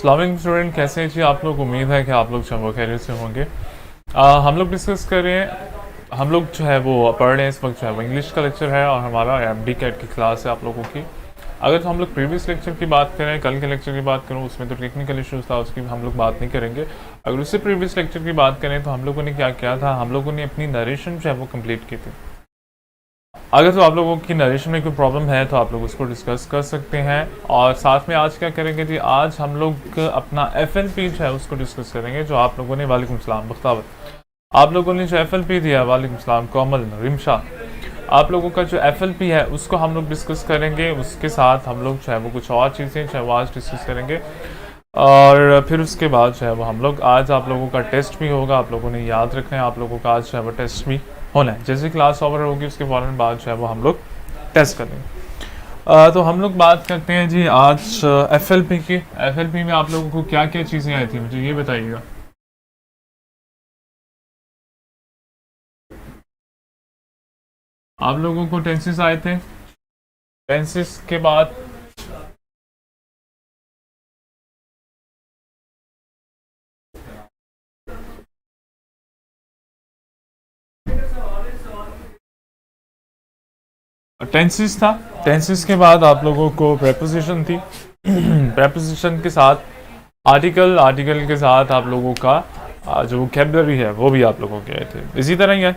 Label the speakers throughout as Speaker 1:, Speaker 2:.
Speaker 1: Islamic student कैसे हैं जी आप लोग। उम्मीद है कि आप लोग जो है वो खैरियत से होंगे। हम लोग डिस्कस कर रहे हैं, हम लोग जो है वो पढ़ रहे हैं इस वक्त जो है वो इंग्लिश का लेक्चर है और हमारा एमडी कैट की क्लास है आप लोगों की। अगर तो हम लोग प्रीवियस लेक्चर की बात करें, कल के लेक्चर की बात करूँ, उसमें तो टेक्निकल इश्यूज था, उसकी हम लोग बात नहीं करेंगे। अगर उससे प्रीवियस लेक्चर की बात करें तो हम लोगों ने क्या किया था, हम लोगों ने अपनी नरेशन जो है वो कंप्लीट की थी। अगर तो आप लोगों की नरेशन में कोई प्रॉब्लम है तो आप लोग उसको डिस्कस कर सकते हैं। और साथ में आज क्या करेंगे जी, आज हम लोग अपना FLP जो है उसको डिस्कस करेंगे, जो आप लोगों ने, वालेकुम सलाम बख्तावत, आप लोगों ने जो FLP दिया, वालेकुम सलाम कोमल रिमशा, आप लोगों का जो FLP है उसको हम लोग डिस्कस करेंगे। उसके साथ हम लोग जो है वो कुछ और चीज़ें जो है वो आज डिस्कस करेंगे। और फिर उसके बाद जो है वो हम लोग, आज आप लोगों का टेस्ट भी होगा, आप लोगों ने याद रखना है, आप लोगों का आज जो है वो टेस्ट भी होना है। जैसे क्लास ओवर होगी उसके फ़ौरन बाद जो है वो हम लोग टेस्ट करेंगे। तो हम लोग बात करते हैं जी आज FLP की। FLP में आप लोगों को क्या क्या चीज़ें आई थी मुझे ये बताइएगा। आप लोगों को टेंसेस आए थे, टेंसेस के बाद टेंसेस था, टेंसेस के बाद आप लोगों को प्रेपोजिशन थी। प्रेपोजिशन के साथ आर्टिकल, आर्टिकल के साथ आप लोगों का जो वोकैबुलरी है वो भी आप लोगों के आए थे। इसी तरह ही है,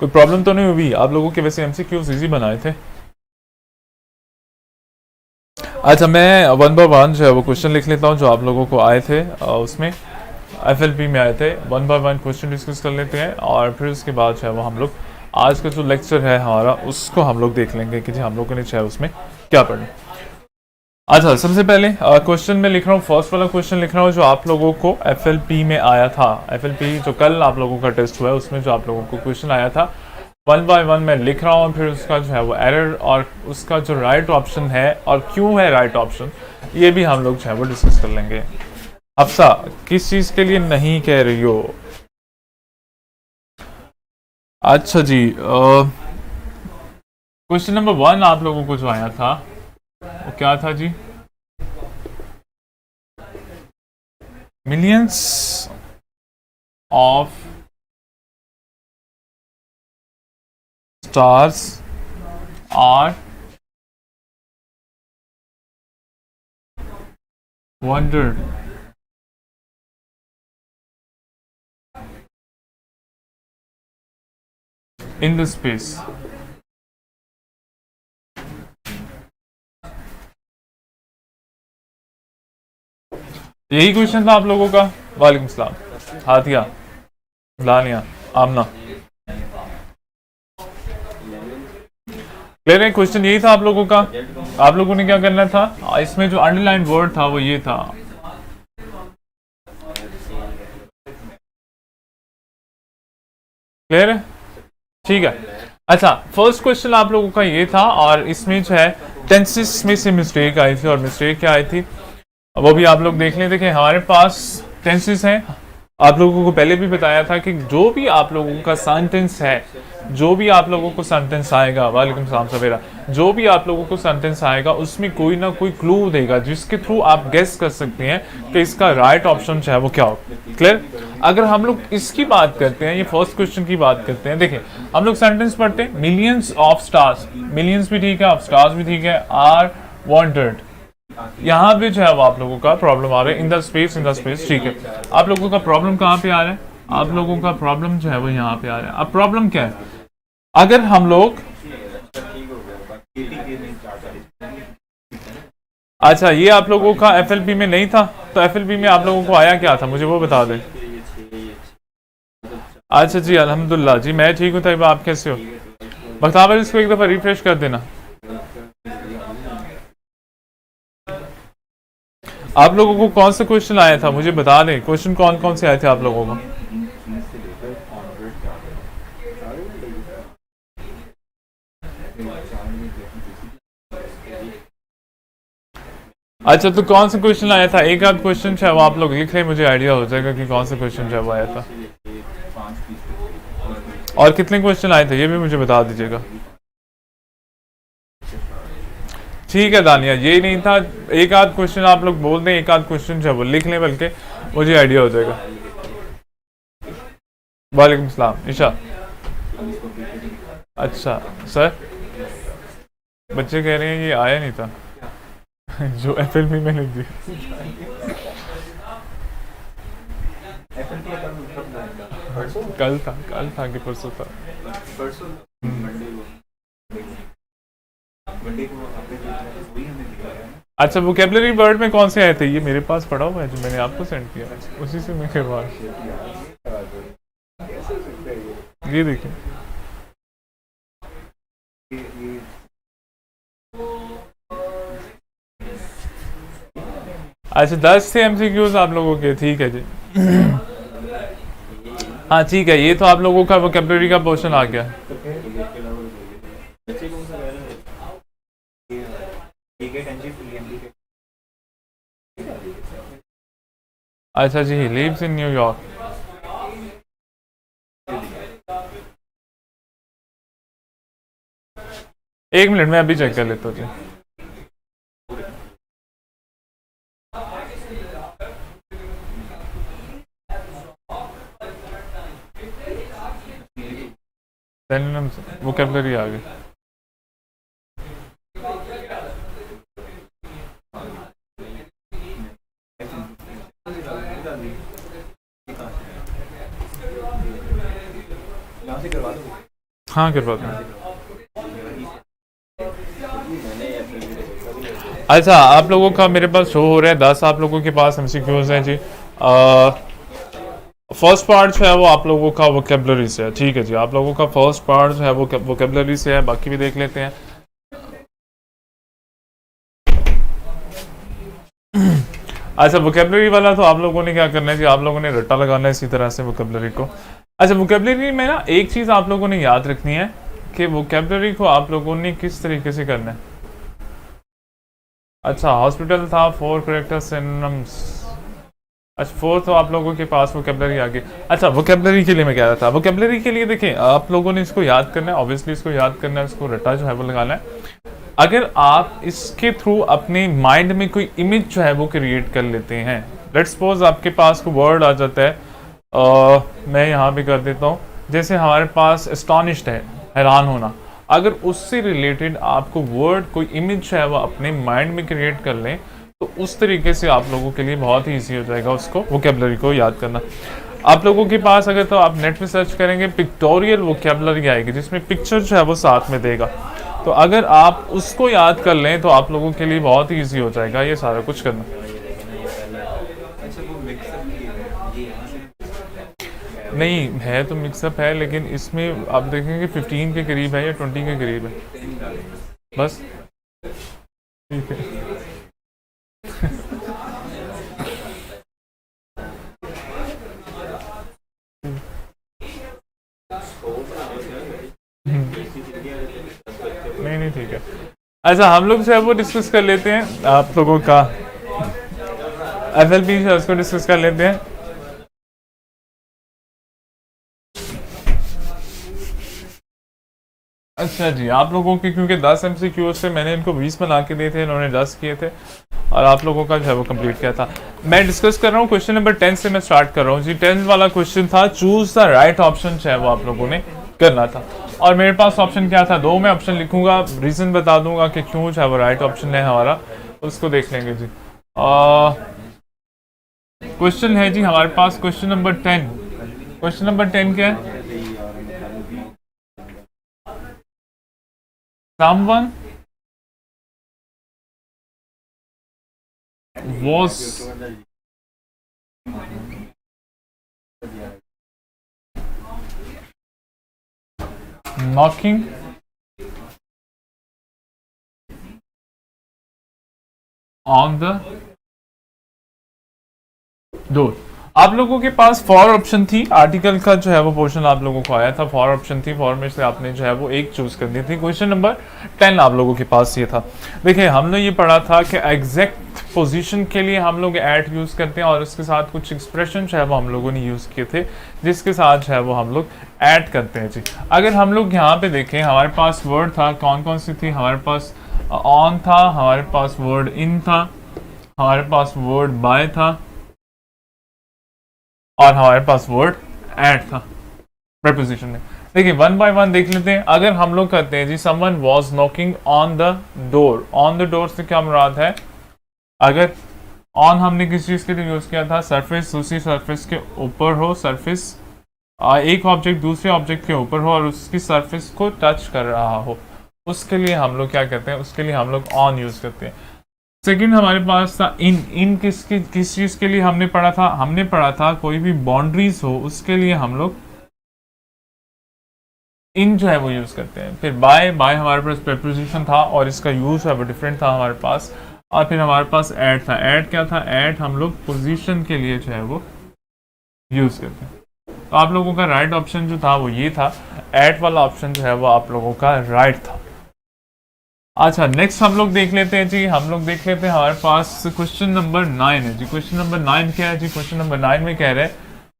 Speaker 1: कोई प्रॉब्लम तो नहीं हुई आप लोगों के। वैसे MCQs इजी बनाए थे। अच्छा, मैं वन बाय वन जो है वो क्वेश्चन लिख लेता हूँ जो आप लोगों को आए थे, उसमें FLP में आए थे। One by one question discuss कर लेते हैं और फिर उसके बाद जो है वो हम लोग आज का जो लेक्चर है हमारा उसको हम लोग देख लेंगे कि जी हम लोगों ने चाहे उसमें क्या पढ़ना। अच्छा, सबसे पहले क्वेश्चन में लिख रहा हूँ, फर्स्ट वाला क्वेश्चन लिख रहा हूँ जो आप लोगों को FLP में आया था। FLP जो कल आप लोगों का टेस्ट हुआ है उसमें जो आप लोगों को क्वेश्चन आया था, वन बाय वन मैं लिख रहा हूँ। फिर उसका जो है वो एरर और उसका जो राइट ऑप्शन है और क्यों है राइट ऑप्शन, ये भी हम लोग जो है वो डिस्कस कर लेंगे। अफसा, किस चीज़ के लिए नहीं कह रही हो? अच्छा जी, क्वेश्चन नंबर 1 आप लोगों को जो आया था वो क्या था जी? Millions of stars are wondered in the space। यही क्वेश्चन था आप लोगों का। वालेकुम सलाम हाथिया, लानिया, आमना, क्लियर है? क्वेश्चन यही था आप लोगों का। आप लोगों ने क्या करना था, इसमें जो अंडरलाइन वर्ड था वो ये था। क्लियर है? ठीक है। अच्छा, फर्स्ट क्वेश्चन आप लोगों का ये था और इसमें जो है टेंसेस में से मिस्टेक आई थी। और मिस्टेक क्या आई थी वो भी आप लोग देख लें। देखिए हमारे पास टेंसेस हैं, आप लोगों को पहले भी बताया था कि जो भी आप लोगों का सेंटेंस है, जो भी आप लोगों को सेंटेंस आएगा, वालेकुम सलाम सवेरा, जो भी आप लोगों को सेंटेंस आएगा उसमें कोई ना कोई क्लू देगा जिसके थ्रू आप गेस कर सकते हैं कि इसका राइट ऑप्शन जो है वो क्या हो। क्लियर? अगर हम लोग इसकी बात करते हैं, ये फर्स्ट क्वेश्चन की बात करते हैं, देखिए हम लोग सेंटेंस पढ़ते हैं, मिलियंस ऑफ स्टार्स, मिलियंस भी ठीक है, ऑफ स्टार्स भी ठीक है, आर वांटेड, यहाँ पे जो है वो आप लोगों का प्रॉब्लम आ रहा है in the space, in the space. ठीक है, आप लोगों का प्रॉब्लम कहाँ पे आ रहा है? आप लोगों का प्रॉब्लम जो है वो यहाँ पे आ रहा है। अब प्रॉब्लम क्या है, अगर हम लोग, अच्छा ये आप लोगों का FLP में नहीं था, तो FLP में आप लोगों को आया क्या था मुझे वो बता दें। अच्छा जी अल्हम्दुलिल्लाह जी, मैं ठीक हूँ। तब आप कैसे हो? बख्तावर, इसको एक दफ़ा रिफ्रेश कर देना। आप लोगों को कौन सा क्वेश्चन आया था मुझे बता दें। क्वेश्चन कौन कौन से आए थे आप लोगों को? अच्छा, तो कौन सा क्वेश्चन आया था? एक आध क्वेश्चन जो है वो आप लोग लिख रहे, मुझे आइडिया हो जाएगा कि कौन सा क्वेश्चन जो है वो आया था। और कितने क्वेश्चन आए थे ये भी मुझे बता दीजिएगा। ठीक है दानिया, ये नहीं था। एक आध क्वेश्चन आप लोग बोल दें, एक आध क्वेश्चन जो है वो लिख लें, बल्कि मुझे आइडिया हो जाएगा। वालेकुम सलाम ईशा। अच्छा सर, बच्चे कह रहे हैं ये आया नहीं था जो FLB में लिख दिया। कल था कि परसों था। अच्छा, वोकेबलरी वर्ड में कौन से आए थे? ये मेरे पास पड़ा हुआ है जो मैंने आपको सेंड किया, उसी से मैं करवा। ये देखिए, अच्छा 10 थे MCQs आप लोगों के, ठीक है जी। हाँ ठीक है, ये तो आप लोगों का वोकेबलरी का पोर्शन आ गया। अच्छा जी, लिव्स इन न्यूयॉर्क। एक मिनट में अभी चेक कर लेता हूँ जी। वोकेबलरी आ गई। हाँ करवा दूँ। अच्छा, आप लोगों का मेरे पास शो हो रहा है 10 आप लोगों के पास MCQs हैं जी। फर्स्ट पार्ट जो है वो आप लोगों का वोकेबलरी से है, ठीक है जी। आप लोगों का फर्स्ट पार्ट जो है वो वोकेबलरी से है, बाकी भी देख लेते हैं। अच्छा, वोकेबलरी वाला तो आप लोगों ने क्या करना है जी, आप लोगों ने रट्टा लगाना है इसी तरह से वोकेबलरी को। अच्छा, वोकेबलरी में ना एक चीज़ आप लोगों ने याद रखनी है कि वोकेबलरी को आप लोगों ने किस तरीके से करना है। अच्छा, हॉस्पिटल था, 4 करेक्टर सिनोनिम्स। अच्छा 4 तो आप लोगों के पास वोकेबलरी आ गई। अच्छा, वोकेबलरी के लिए मैं कह रहा था, वोकेबलरी के लिए देखें आप लोगों ने इसको याद करना है, ऑब्वियसली इसको याद करना है, इसको रट्टा जो है वो लगाना है। अगर आप इसके थ्रू अपने माइंड में कोई इमेज जो है वो क्रिएट कर लेते हैं, लेट्स सपोज आपके पास कोई वर्ड आ जाता है, मैं यहाँ पे कर देता हूँ, जैसे हमारे पास एस्टॉनिश्ड है, हैरान होना। अगर उससे रिलेटेड आपको वर्ड कोई इमेज है वो अपने माइंड में क्रिएट कर लें, तो उस तरीके से आप लोगों के लिए बहुत ही ईजी हो जाएगा उसको वोकेबलरी को याद करना। आप लोगों के पास अगर तो आप नेट में सर्च करेंगे, पिक्टोरियल वोकेबलरी आएगी जिसमें पिक्चर जो है वो साथ में देगा। तो अगर आप उसको याद कर लें तो आप लोगों के लिए बहुत ही ईजी हो जाएगा ये सारा कुछ करना। नहीं है तो मिक्सअप है, लेकिन इसमें आप देखेंगे 15 के करीब है या 20 के करीब है बस, ठीक है। नहीं ठीक है। अच्छा, हम लोग जो है वो डिस्कस कर लेते हैं आप लोगों का FLB जो है उसको डिस्कस कर लेते हैं। अच्छा जी, आप लोगों के क्योंकि 10 MCQ से मैंने इनको 20 बना के दिए थे, इन्होंने 10 किए थे और आप लोगों का जो है वो कंप्लीट किया था। मैं डिस्कस कर रहा हूँ क्वेश्चन नंबर 10 से मैं स्टार्ट कर रहा हूँ जी। 10 वाला क्वेश्चन था, चूज द राइट ऑप्शन जो है वो आप लोगों ने करना था। और मेरे पास ऑप्शन क्या था, 2 मैं ऑप्शन लिखूंगा, रीजन बता दूंगा कि क्यों जो है वो राइट ऑप्शन है हमारा, उसको देख लेंगे जी। क्वेश्चन है जी हमारे पास क्वेश्चन नंबर 10। क्वेश्चन नंबर 10 क्या है? Someone was knocking on the door। आप लोगों के पास 4 ऑप्शन थी, आर्टिकल का जो है वो पोर्शन आप लोगों को आया था, 4 ऑप्शन थी, 4 में से आपने जो है वो एक चूज करनी थी। क्वेश्चन नंबर 10 आप लोगों के पास ये था। देखिए, हमने ये पढ़ा था कि एग्जैक्ट पोजीशन के लिए हम लोग एट यूज करते हैं और उसके साथ कुछ एक्सप्रेशन जो है वो हम लोगों ने यूज किए थे, जिसके साथ जो है वो हम लोग ऐड करते हैं जी। अगर हम लोग यहाँ पे देखें, हमारे पास वर्ड था, कौन कौन सी थी हमारे पास, ऑन था, हमारे पास वर्ड इन था, हमारे पास वर्ड बाय था, और हमारे पास वर्ड एट था प्रेपोजिशन में। देखिए वन बाय वन देख लेते हैं। अगर हम लोग कहते हैं जी someone was knocking on the door, on the door से क्या मुराद है? अगर ऑन हमने किस चीज के लिए यूज किया था? सरफेस दूसरी सरफेस के ऊपर हो, सरफेस एक ऑब्जेक्ट दूसरे ऑब्जेक्ट के ऊपर हो और उसकी सरफेस को टच कर रहा हो, उसके लिए हम लोग क्या कहते हैं? उसके लिए हम लोग ऑन यूज करते हैं। सेकंड हमारे पास था इन। इन किस चीज के लिए हमने पढ़ा था? हमने पढ़ा था कोई भी बाउंड्रीज हो उसके लिए हम लोग इन जो है वो यूज करते हैं। फिर बाय, बाय हमारे पास प्रेपोजिशन था और इसका यूज है वो डिफरेंट था हमारे पास। और फिर हमारे पास एट था। एट क्या था? एट हम लोग पोजीशन के लिए जो है वो यूज करते हैं। तो आप लोगों का राइट ऑप्शन जो था वो ये था, एट वाला ऑप्शन जो है वो आप लोगों का राइट था। अच्छा नेक्स्ट हम लोग देख लेते हैं जी, हम लोग देख लेते हैं हमारे पास क्वेश्चन नंबर 9 है जी। क्वेश्चन नंबर 9 क्या है जी? क्वेश्चन नंबर 9 में कह रहे हैं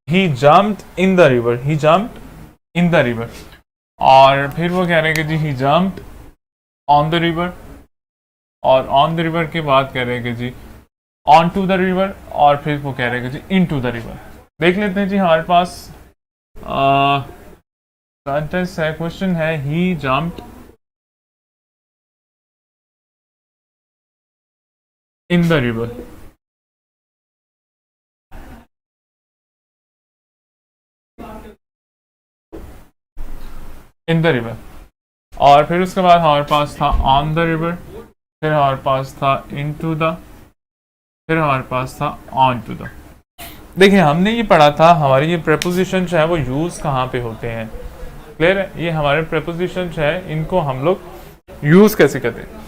Speaker 1: he jumped in the river, he jumped in the river. और फिर वो कह रहे हैं कि जी he jumped on the river, और ऑन द रिवर के बाद कह रहे हैं कि जी ऑन टू द रिवर, और फिर वो कह रहे हैं कि जी इन टू द रिवर। देख लेते हैं जी हमारे पास सेंटेंस है, क्वेश्चन है he jumped in the river. In the river, और फिर उसके बाद हमारे पास था ऑन द रिवर, फिर हमारे पास था इन टू द, फिर हमारे पास था ऑन टू द। देखिए हमने ये पढ़ा था हमारी ये प्रेपोजिशन जो है वो यूज कहाँ पे होते हैं। क्लियर है? ये हमारे प्रेपोजिशन जो है इनको हम लोग यूज कैसे करते हैं।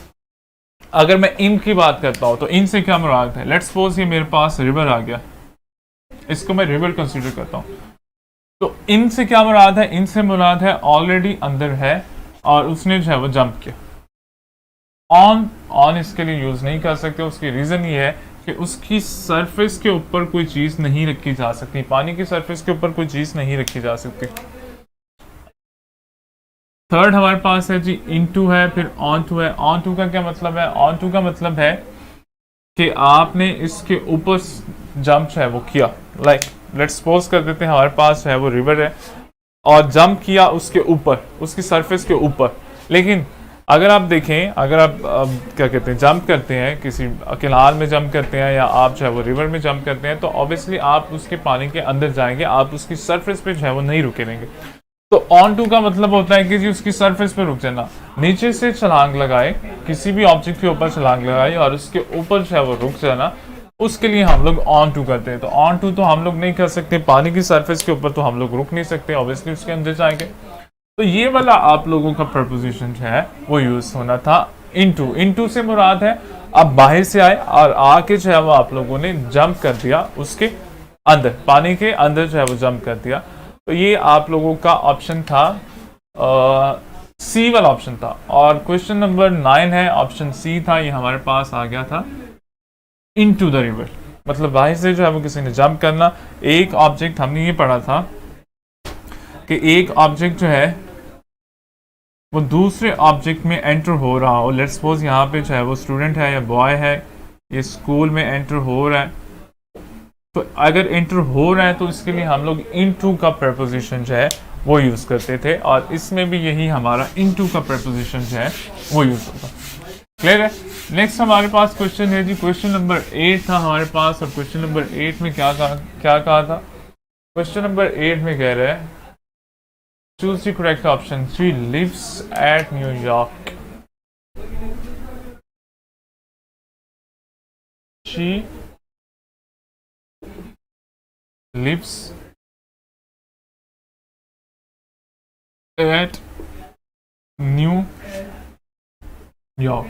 Speaker 1: अगर मैं इन की बात करता हूं तो इन से क्या मुराद है? लेट्स सपोज ये मेरे पास रिवर आ गया, इसको मैं रिवर कंसीडर करता हूं, तो इन से क्या मुराद है? इन से मुराद है ऑलरेडी अंदर है और उसने जो है वो जंप किया। ऑन, ऑन इसके लिए यूज नहीं कर सकते। उसकी रीजन ये है कि उसकी सरफेस के ऊपर कोई चीज नहीं रखी जा सकती, पानी की सरफेस के ऊपर कोई चीज नहीं रखी जा सकती। थर्ड हमारे पास है जी इनटू है, फिर ऑन टू है। ऑन टू का क्या मतलब है? ऑन टू का मतलब है कि आपने इसके ऊपर जंप है वो किया। लाइक लेट्स सपोज कर देते हैं हमारे पास है वो रिवर है और जंप किया उसके ऊपर, उसकी सरफेस के ऊपर। लेकिन अगर आप देखें, अगर आप क्या कहते हैं जंप करते हैं, किसी किनार में जंप करते हैं या आप जो है वो रिवर में जंप करते हैं, तो ऑब्वियसली आप उसके पानी के अंदर जाएंगे, आप उसकी सरफेस पे जो है वो नहीं रुके रहेंगे। तो ऑन टू का मतलब होता है कि जी उसकी सरफेस पे रुक जाना। नीचे से छलांग लगाए, किसी भी ऑब्जेक्ट के ऊपर छलांग लगाए और उसके ऊपर जो है वो रुक जाना, उसके लिए हम लोग ऑन टू करते हैं। तो ऑन टू तो हम लोग नहीं कर सकते, पानी की सरफेस के ऊपर तो हम लोग रुक नहीं सकते, ऑब्वियसली उसके अंदर जाएंगे। तो ये वाला आप लोगों का प्रपोजिशन जो है वो यूज होना था इनटू। इनटू से मुराद है आप बाहर से आए और आके जो है वो आप लोगों ने जंप कर दिया उसके अंदर, पानी के अंदर जो है वो जंप कर दिया। तो ये आप लोगों का ऑप्शन था, सी वाला ऑप्शन था। और क्वेश्चन नंबर 9 है, ऑप्शन सी था, ये हमारे पास आ गया था इनटू द रिवर। मतलब बाहर से जो है वो किसी ने जंप करना। एक ऑब्जेक्ट हमने ये पढ़ा था कि एक ऑब्जेक्ट जो है वो दूसरे ऑब्जेक्ट में एंटर हो रहा हो। लेट्स सपोज यहाँ पे जो है वो स्टूडेंट है या बॉय है, ये स्कूल में एंटर हो रहा है। तो अगर एंटर हो रहा है तो इसके लिए हम लोग इनटू का प्रपोजिशन जो है वो यूज करते थे, और इसमें भी यही हमारा इनटू का प्रपोजिशन जो है वो यूज होगा। क्लियर है? नेक्स्ट हमारे पास क्वेश्चन है जी, क्वेश्चन नंबर 8 था हमारे पास। और क्वेश्चन नंबर 8 में क्या कहा था? क्वेश्चन नंबर 8 में कह रहे हैं choose the correct option. She lives at New York. शी lives at New York।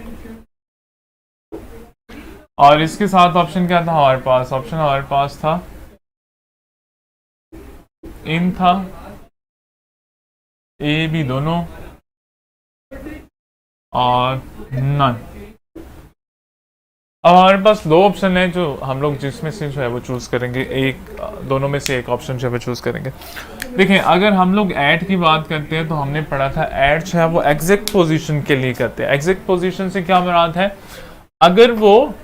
Speaker 1: और इसके साथ ऑप्शन क्या था हमारे पास? ऑप्शन हमारे पास था इन था, ए बी दोनों, और नन। अब हमारे पास दो ऑप्शन है जो हम लोग जिसमें से जो है वो चूज़ करेंगे, दोनों में से एक ऑप्शन जो है वो चूज़ करेंगे। देखिए अगर हम लोग ऐड की बात करते हैं तो हमने पढ़ा था ऐड जो है वो एग्जैक्ट पोजीशन के लिए करते हैं। एग्जैक्ट पोजीशन से क्या मुराद है, अगर वो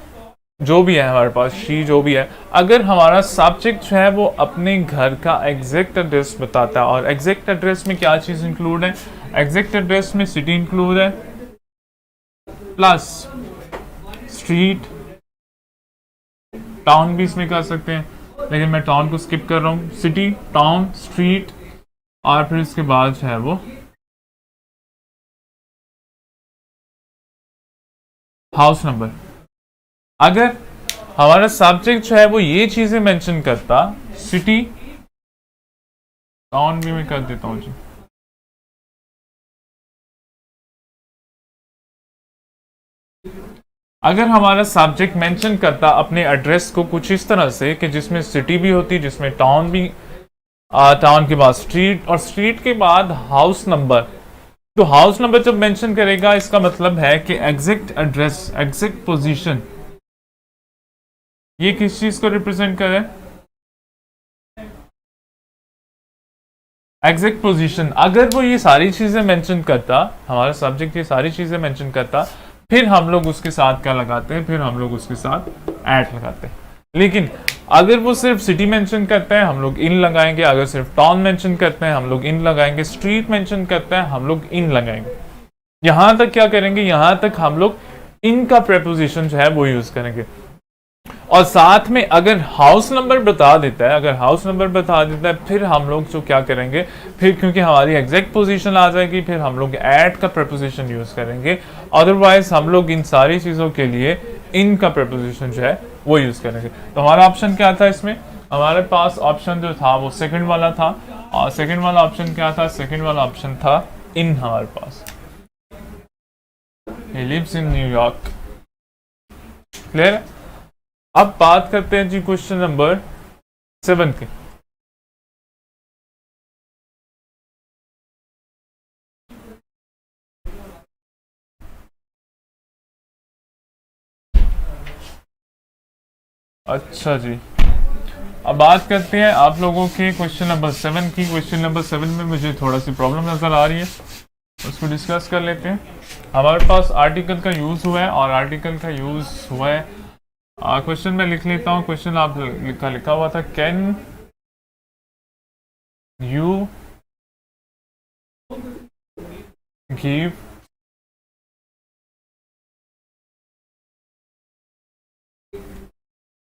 Speaker 1: जो भी है हमारे पास शी जो भी है, अगर हमारा सब्जेक्ट जो है वो अपने घर का एग्जैक्ट एड्रेस बताता है, और एग्जैक्ट एड्रेस में क्या चीज़ इंक्लूड है, एग्जैक्ट एड्रेस में सिटी इंक्लूड है प्लस स्ट्रीट, टाउन भी इसमें कर सकते हैं, लेकिन मैं टाउन को स्किप कर रहा हूँ। सिटी, टाउन, स्ट्रीट और फिर इसके बाद जो है वो हाउस नंबर। अगर हमारा सब्जेक्ट जो है वो ये चीजें मेंशन करता, सिटी, टाउन भी मैं कर देता हूँ जी, अगर हमारा सब्जेक्ट मेंशन करता अपने एड्रेस को कुछ इस तरह से कि जिसमें सिटी भी होती, जिसमें टाउन भी, टाउन के बाद स्ट्रीट और स्ट्रीट के बाद हाउस नंबर, तो हाउस नंबर जब मेंशन करेगा इसका मतलब है कि एग्जैक्ट एड्रेस, एग्जैक्ट पोजीशन, ये किस चीज को रिप्रेजेंट करे, एग्जैक्ट पोजीशन। अगर वो ये सारी चीजें मेंशन करता, हमारा सब्जेक्ट ये सारी चीजें मेंशन करता, फिर हम लोग उसके साथ क्या लगाते हैं, फिर हम लोग उसके साथ एट लगाते हैं। लेकिन अगर वो सिर्फ सिटी मेंशन करते हैं हम लोग इन लगाएंगे, अगर सिर्फ टाउन मेंशन करते हैं हम लोग इन लगाएंगे, स्ट्रीट मेंशन करते हैं हम लोग इन लगाएंगे। यहां तक क्या करेंगे, यहां तक हम लोग इन का प्रेपोजिशन जो है वो यूज करेंगे। और साथ में अगर हाउस नंबर बता देता है, अगर हाउस नंबर बता देता है, फिर हम लोग जो क्या करेंगे, फिर क्योंकि हमारी एग्जैक्ट पोजीशन आ जाएगी, फिर हम लोग एट का प्रपोजिशन यूज करेंगे। अदरवाइज हम लोग इन सारी चीजों के लिए इन का प्रपोजिशन जो है वो यूज करेंगे। तो हमारा ऑप्शन क्या था इसमें, हमारे पास ऑप्शन जो था वो सेकंड वाला था, और सेकंड वाला ऑप्शन क्या था, सेकंड वाला ऑप्शन था इन हमारे पास। He lives in New York। Clear? अब बात करते हैं जी क्वेश्चन नंबर 7 के। अच्छा जी, अब बात करते हैं आप लोगों के क्वेश्चन नंबर 7 की। क्वेश्चन नंबर 7 में मुझे थोड़ा सी प्रॉब्लम नजर आ रही है, उसको डिस्कस कर लेते हैं। हमारे पास आर्टिकल का यूज हुआ है, और आर्टिकल का यूज हुआ है, क्वेश्चन में लिख लेता हूँ। क्वेश्चन आप लिखा हुआ था, कैन यू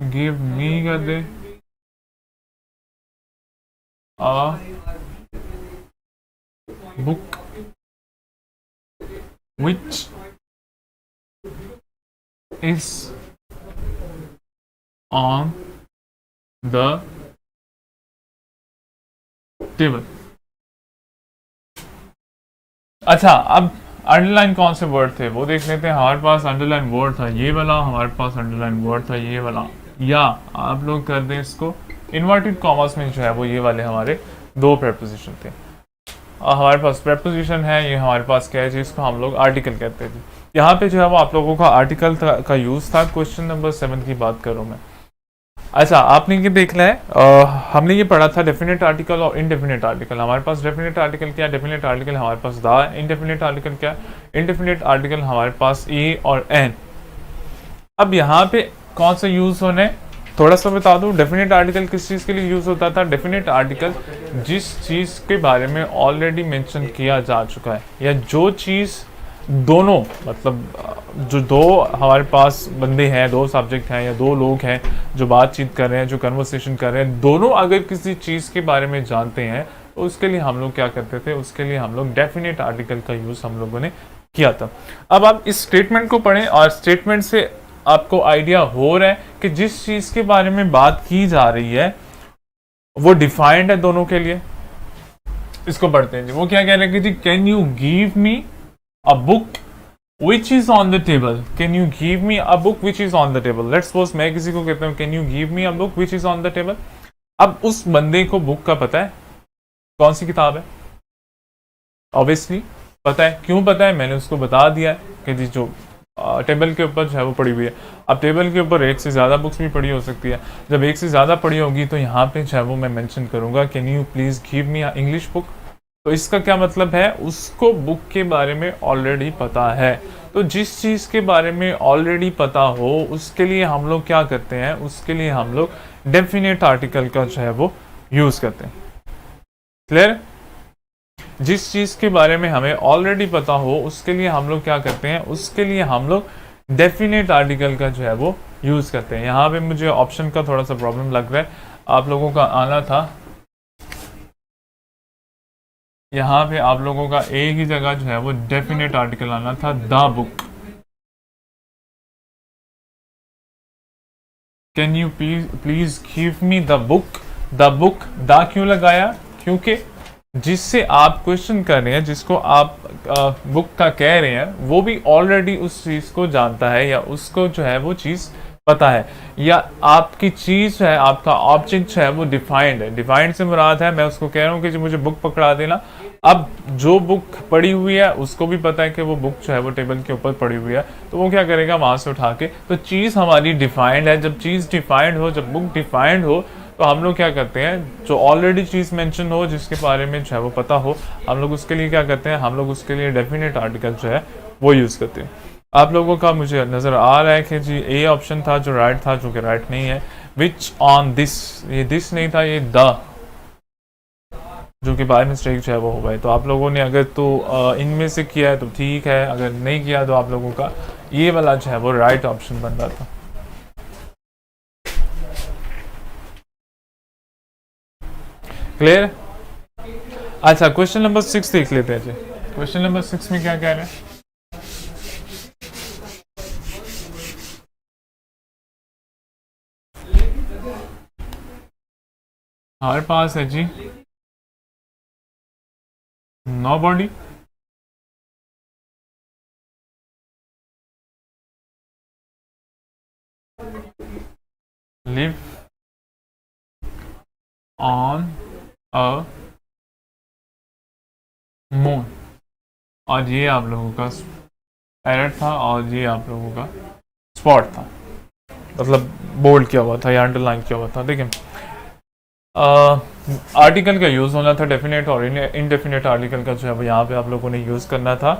Speaker 1: गिव मी कर दे a book which is on the table। अच्छा, अब अंडरलाइन कौन से वर्ड थे वो देख लेते हैं। हमारे पास अंडरलाइन वर्ड था ये वाला, हमारे पास अंडरलाइन वर्ड था ये वाला, या आप लोग कर दें इसको इन्वर्टेड कॉमर्स में जो है वो ये वाले हमारे दो प्रेपोजिशन थे। हमारे पास प्रेपोजिशन है, ये हमारे पास क्या है जी, इसको हम लोग आर्टिकल कहते हैं जी। यहाँ पे जो है वो आप लोगों का आर्टिकल का यूज था। क्वेश्चन नंबर 7 की बात करूँ मैं। अच्छा, आपने ये देखना है, हमने ये पढ़ा था डेफिनेट आर्टिकल और इनडेफिनेट आर्टिकल। हमारे पास डेफिनेट आर्टिकल क्या है, डेफिनेट आर्टिकल हमारे पास दा है। इनडेफिनेट आर्टिकल क्या है, इनडेफिनेट आर्टिकल हमारे पास ए और एन। अब यहाँ पे कौन सा यूज होने, थोड़ा सा बता दूं। डेफिनेट आर्टिकल किस चीज़ के लिए यूज होता था, डेफिनेट आर्टिकल जिस चीज़ के बारे में ऑलरेडी मेंशन किया जा चुका है, या जो चीज़ दोनों, मतलब जो दो हमारे पास बंदे हैं, दो सब्जेक्ट हैं या दो लोग हैं जो बातचीत कर रहे हैं, जो कन्वर्सेशन कर रहे हैं, दोनों अगर किसी चीज़ के बारे में जानते हैं तो उसके लिए हम लोग क्या करते थे, उसके लिए हम लोग डेफिनेट आर्टिकल का यूज़ हम लोगों ने किया था। अब आप इस स्टेटमेंट को पढ़ें, और स्टेटमेंट से आपको आइडिया हो रहा है कि जिस चीज़ के बारे में बात की जा रही है वो डिफाइंड है दोनों के लिए। इसको पढ़ते हैं जी। वो क्या कह रहे हैं कि can you give me a book which is on the table, can you give me a book which is on the table। let's suppose मैं किसी को कहता हूँ can you give me a book which is on the table। अब उस बंदे को book का पता है, कौन सी किताब है, ऑब्वियसली पता है। क्यों पता है, मैंने उसको बता दिया है कि जी जो टेबल के ऊपर जो है वो पड़ी हुई है। अब टेबल के ऊपर एक से ज़्यादा बुक्स भी पड़ी हो सकती है। जब एक से ज़्यादा पड़ी होगी तो यहाँ पे जो है वो मैं मेंशन करूँगा, can you please give me English book. तो इसका क्या मतलब है, उसको बुक के बारे में ऑलरेडी पता है। तो जिस चीज़ के बारे में ऑलरेडी पता हो उसके लिए हम लोग क्या करते हैं, उसके लिए हम लोग डेफिनेट आर्टिकल का जो है वो यूज़ करते हैं। क्लियर? जिस चीज़ के बारे में हमें ऑलरेडी पता हो उसके लिए हम लोग क्या करते हैं, उसके लिए हम लोग डेफिनेट आर्टिकल का जो है वो यूज़ करते हैं। यहाँ पे मुझे ऑप्शन का थोड़ा सा प्रॉब्लम लग रहा है, आप लोगों का आना था, यहाँ पे आप लोगों का एक ही जगह जो है वो डेफिनेट आर्टिकल आना था, the book. Can you please give me the book. The book, the क्यों लगाया, क्योंकि जिससे आप क्वेश्चन कर रहे हैं, जिसको आप बुक का कह रहे हैं, वो भी ऑलरेडी उस चीज़ को जानता है या उसको जो है वो चीज़ पता है, या आपकी चीज़ है, आपका ऑब्जेक्ट है वो डिफाइंड है। डिफाइंड से मुराद है, मैं उसको कह रहा हूँ कि जी मुझे बुक पकड़ा देना। अब जो बुक पड़ी हुई है उसको भी पता है कि वो बुक जो है वो टेबल के ऊपर पड़ी हुई है, तो वो क्या करेगा, वहां से उठा के, तो चीज़ हमारी डिफाइंड है। जब चीज़ डिफाइंड हो, जब बुक डिफाइंड हो, तो हम लोग क्या करते हैं, जो ऑलरेडी चीज़ मेंशन हो, जिसके बारे में जो है वो पता हो, हम लोग उसके लिए क्या करते हैं, हम लोग उसके लिए डेफिनेट आर्टिकल जो है वो यूज़ करते हैं। आप लोगों का मुझे नज़र आ रहा है कि जी ए ऑप्शन था जो राइट था, जो कि राइट नहीं है। विच ऑन दिस, ये दिस नहीं था, ये द, जो कि बाय मिस्टेक जो है वो हो गए। तो आप लोगों ने अगर तो इनमें से किया है तो ठीक है, अगर नहीं किया तो आप लोगों का ये वाला जो है वो राइट ऑप्शन बन रहा था। क्लियर? अच्छा, क्वेश्चन नंबर 6 देख लेते हैं जी। क्वेश्चन नंबर 6 में क्या कह रहे हैं, हमारे पास है जी no body, live on a moon, और ये आप लोगों का पैरट था, और ये आप लोगों का स्पॉट था, मतलब बोल्ड किया हुआ था या अंडरलाइन किया हुआ था। देखिए, आर्टिकल का यूज़ होना था डेफिनेट और इनडेफिनेट आर्टिकल का जो है वो यहाँ पे आप लोगों ने यूज़ करना था।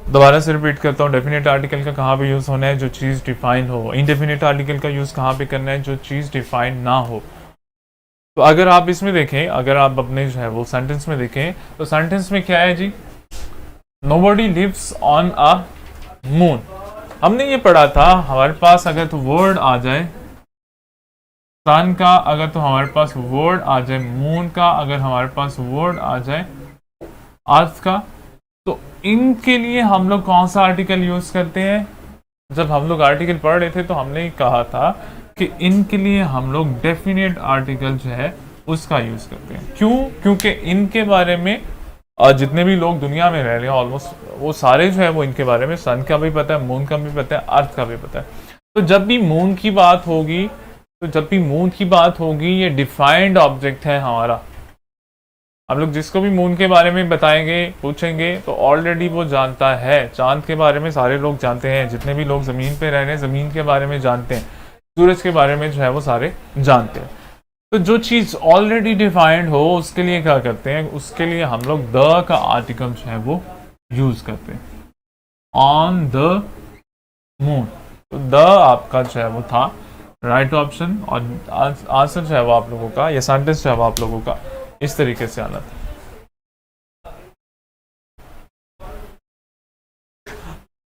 Speaker 1: दोबारा से रिपीट करता हूँ, डेफिनेट आर्टिकल का कहाँ पे यूज़ होना है, जो चीज़ डिफाइन हो। इनडेफिनेट आर्टिकल का यूज़ कहाँ पे करना है, जो चीज़ डिफाइन ना हो। तो अगर आप इसमें देखें, अगर आप अपने जो है वो सेंटेंस में देखें, तो सेंटेंस में क्या है जी, nobody lives on a moon. हमने ये पढ़ा था, हमारे पास अगर तो वर्ड आ जाए सन का, अगर तो हमारे पास वर्ड आ जाए मून का, अगर हमारे पास वर्ड आ जाए अर्थ का, तो इनके लिए हम लोग कौन सा आर्टिकल यूज करते हैं। जब हम लोग आर्टिकल पढ़ रहे थे तो हमने कहा था कि इनके लिए हम लोग डेफिनेट आर्टिकल जो है उसका यूज करते हैं। क्यों? क्योंकि इनके बारे में जितने भी लोग दुनिया में रह रहे हैं ऑलमोस्ट, वो सारे जो है वो इनके बारे में, सन का भी पता है, मून का भी पता है, अर्थ का भी पता है। तो जब भी मून की बात होगी, तो जब भी मून की बात होगी, ये डिफाइंड ऑब्जेक्ट है हमारा। हम लोग जिसको भी मून के बारे में बताएंगे, पूछेंगे, तो ऑलरेडी वो जानता है। चांद के बारे में सारे लोग जानते हैं, जितने भी लोग ज़मीन पे रह रहे हैं ज़मीन के बारे में जानते हैं, सूरज के बारे में जो है वो सारे जानते हैं। तो जो चीज़ ऑलरेडी डिफाइंड हो उसके लिए क्या करते हैं, उसके लिए हम लोग द का आर्टिकल जो है वो यूज़ करते हैं, ऑन द मून। तो द आपका जो है वो था राइट ऑप्शन, और आंसर जो है वो आप लोगों का, या सेंटेंस जो है वो आप लोगों का इस तरीके से आना था।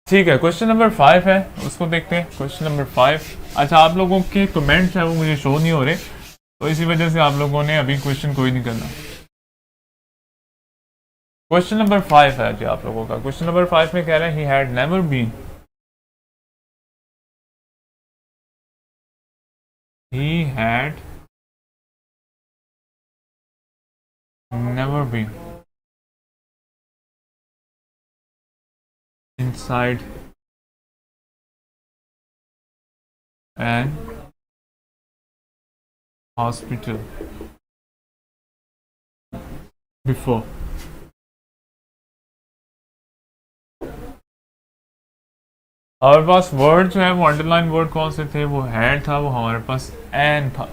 Speaker 1: ठीक है, क्वेश्चन नंबर 5 है, उसको देखते हैं। क्वेश्चन नंबर 5, अच्छा आप लोगों के कमेंट्स है वो मुझे शो नहीं हो रहे, तो इसी वजह से आप लोगों ने अभी क्वेश्चन कोई नहीं करना। क्वेश्चन नंबर 5 है जी आप लोगों का। क्वेश्चन नंबर 5 में कह रहे हैं, he had never been, he had never been inside an hospital before. हमारे पास वर्ड जो है वो अंडरलाइन वर्ड कौन से थे, वो हैड था, वो हमारे पास एन था।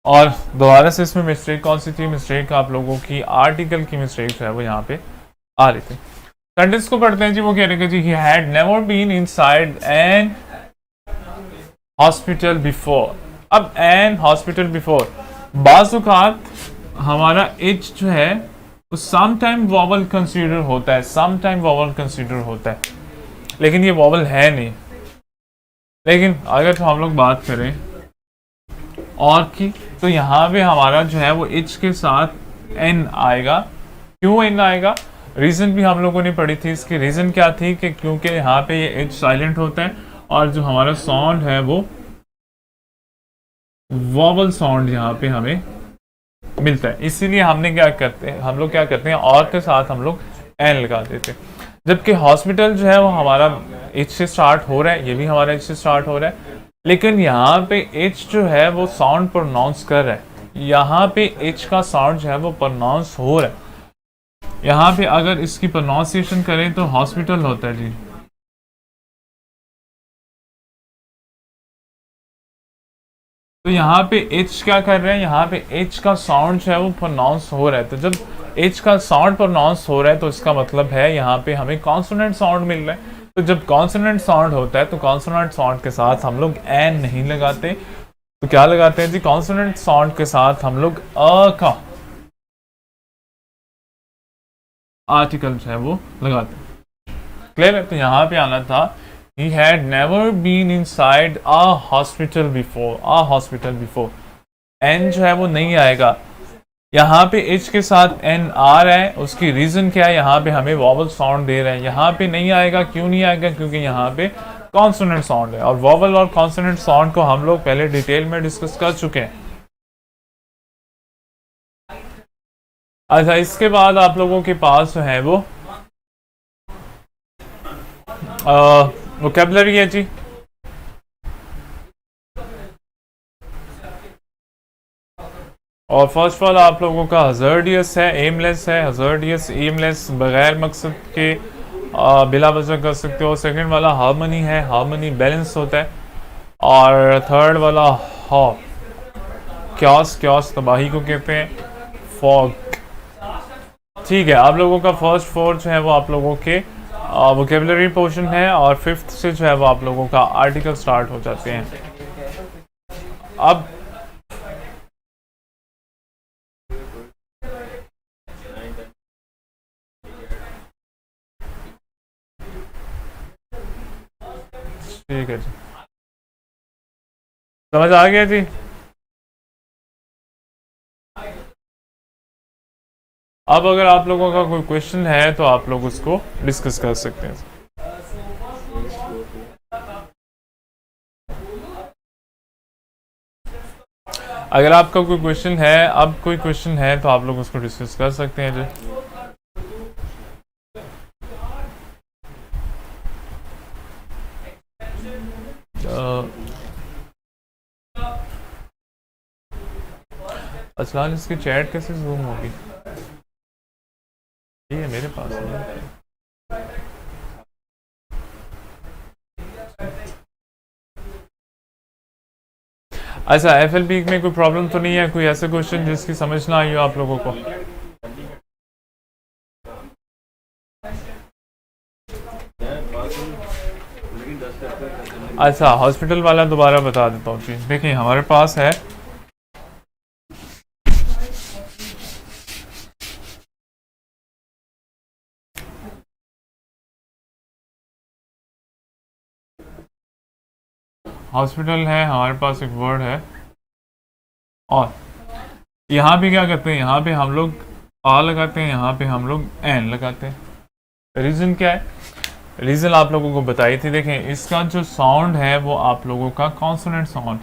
Speaker 1: और दोबारा से इसमें मिस्टेक कौन सी थी, मिस्टेक आप लोगों की आर्टिकल की मिस्टेक जो है वो यहाँ पे आ रही थी। सेंटेंस को पढ़ते हैं जी। वो कह रहे जी, he had never been inside an hospital before. अब एन हॉस्पिटल बिफोर, बाज़ हमारा एच जो है वो सम टाइम वॉवल कंसीडर होता है, सम टाइम वॉवल कंसीडर होता है, लेकिन ये वॉवल है नहीं। लेकिन अगर तो हम लोग बात करें और की, तो यहाँ पे हमारा जो है वो एच के साथ एन आएगा। क्यों एन आएगा, रीज़न भी हम लोगों ने पढ़ी थी। इसकी रीज़न क्या थी कि क्योंकि यहाँ पे ये एच साइलेंट होता है और जो हमारा साउंड है वो वॉवल साउंड यहाँ पे हमें मिलता है। इसीलिए हमने क्या करते हैं, हम लोग क्या करते हैं, और के साथ हम लोग एन लगा देते हैं। जबकि हॉस्पिटल जो है वो हमारा एच से स्टार्ट हो रहा है, ये भी हमारा एच से स्टार्ट हो रहा है, लेकिन यहाँ पे एच जो है वो साउंड प्रोनाउंस कर रहा है। यहाँ पे एच का साउंड जो है वो प्रोनाउंस हो रहा है। यहाँ पे अगर इसकी प्रोनाउंसिएशन करें तो हॉस्पिटल होता है जी। तो यहाँ पे एच क्या कर रहे हैं, यहाँ पे एच का साउंड जो है वो प्रोनाउंस हो रहा है। तो जब एच का साउंड प्रोनाउंस हो रहा है तो इसका मतलब है यहाँ पे हमें कॉन्सोनेंट साउंड मिल रहा है। तो जब कॉन्सोनेंट साउंड होता है तो कॉन्सोनेंट साउंड के साथ हम लोग एन नहीं लगाते, तो क्या लगाते हैं जी, कॉन्सोनेंट साउंड के साथ हम लोग अ का आर्टिकल जो है वो लगाते हैं। क्लियर है। तो यहाँ पे आना था, he had never been inside a hospital before, a hospital before। n जो है वो नहीं आएगा। यहाँ पे h के साथ n आ रहा है, उसकी रीजन क्या है, यहाँ पे हमें वॉवल साउंड दे रहे हैं। यहाँ पे नहीं आएगा, क्यों नहीं आएगा, क्योंकि यहाँ पे कॉन्सोनेंट साउंड है। और वॉवल और कॉन्सोनेंट साउंड को हम लोग पहले डिटेल में डिस्कस कर चुके हैं। अच्छा, इसके बाद आप लोगों के पास जो है वो वोकैबुलरी है जी। और फर्स्ट ऑफ ऑल आप लोगों का हज़ार्डियस है, एमलेस है। हज़ार्डियस, एमलेस, बगैर मकसद के बिला वजह कर सकते हो। सेकंड वाला हार्मनी है, हार्मनी बैलेंस होता है। और थर्ड वाला हॉ, क्यास, क्यास तबाही को कहते हैं, फॉग। ठीक है, आप लोगों का फर्स्ट फोर जो है वो आप लोगों के वोकैबुलरी पोर्शन है, और फिफ्थ से जो है वो आप लोगों का आर्टिकल स्टार्ट हो जाते हैं। अब ठीक है जी, समझ आ गया जी। अब अगर आप लोगों का कोई क्वेश्चन है तो आप लोग उसको डिस्कस कर सकते हैं। अगर आपका कोई क्वेश्चन है, अब कोई क्वेश्चन है तो आप लोग उसको डिस्कस कर सकते हैं जी। असलान, इसकी चैट कैसे जूम होगी, ये है मेरे पास नहीं। अच्छा, FLB में कोई प्रॉब्लम तो नहीं है, कोई ऐसा क्वेश्चन जिसकी समझ ना आई हो आप लोगों को? अच्छा, हॉस्पिटल वाला दोबारा बता देता हूँ जी। देखिए, हमारे पास है हॉस्पिटल है, हमारे पास एक वर्ड है, और यहाँ पे क्या करते हैं, यहाँ पे हम लोग आ लगाते हैं, यहाँ पे हम लोग एन लगाते हैं। रीज़न क्या है, रीज़न आप लोगों को बताई थी। देखें, इसका जो साउंड है वो आप लोगों का कॉन्सोनेंट साउंड,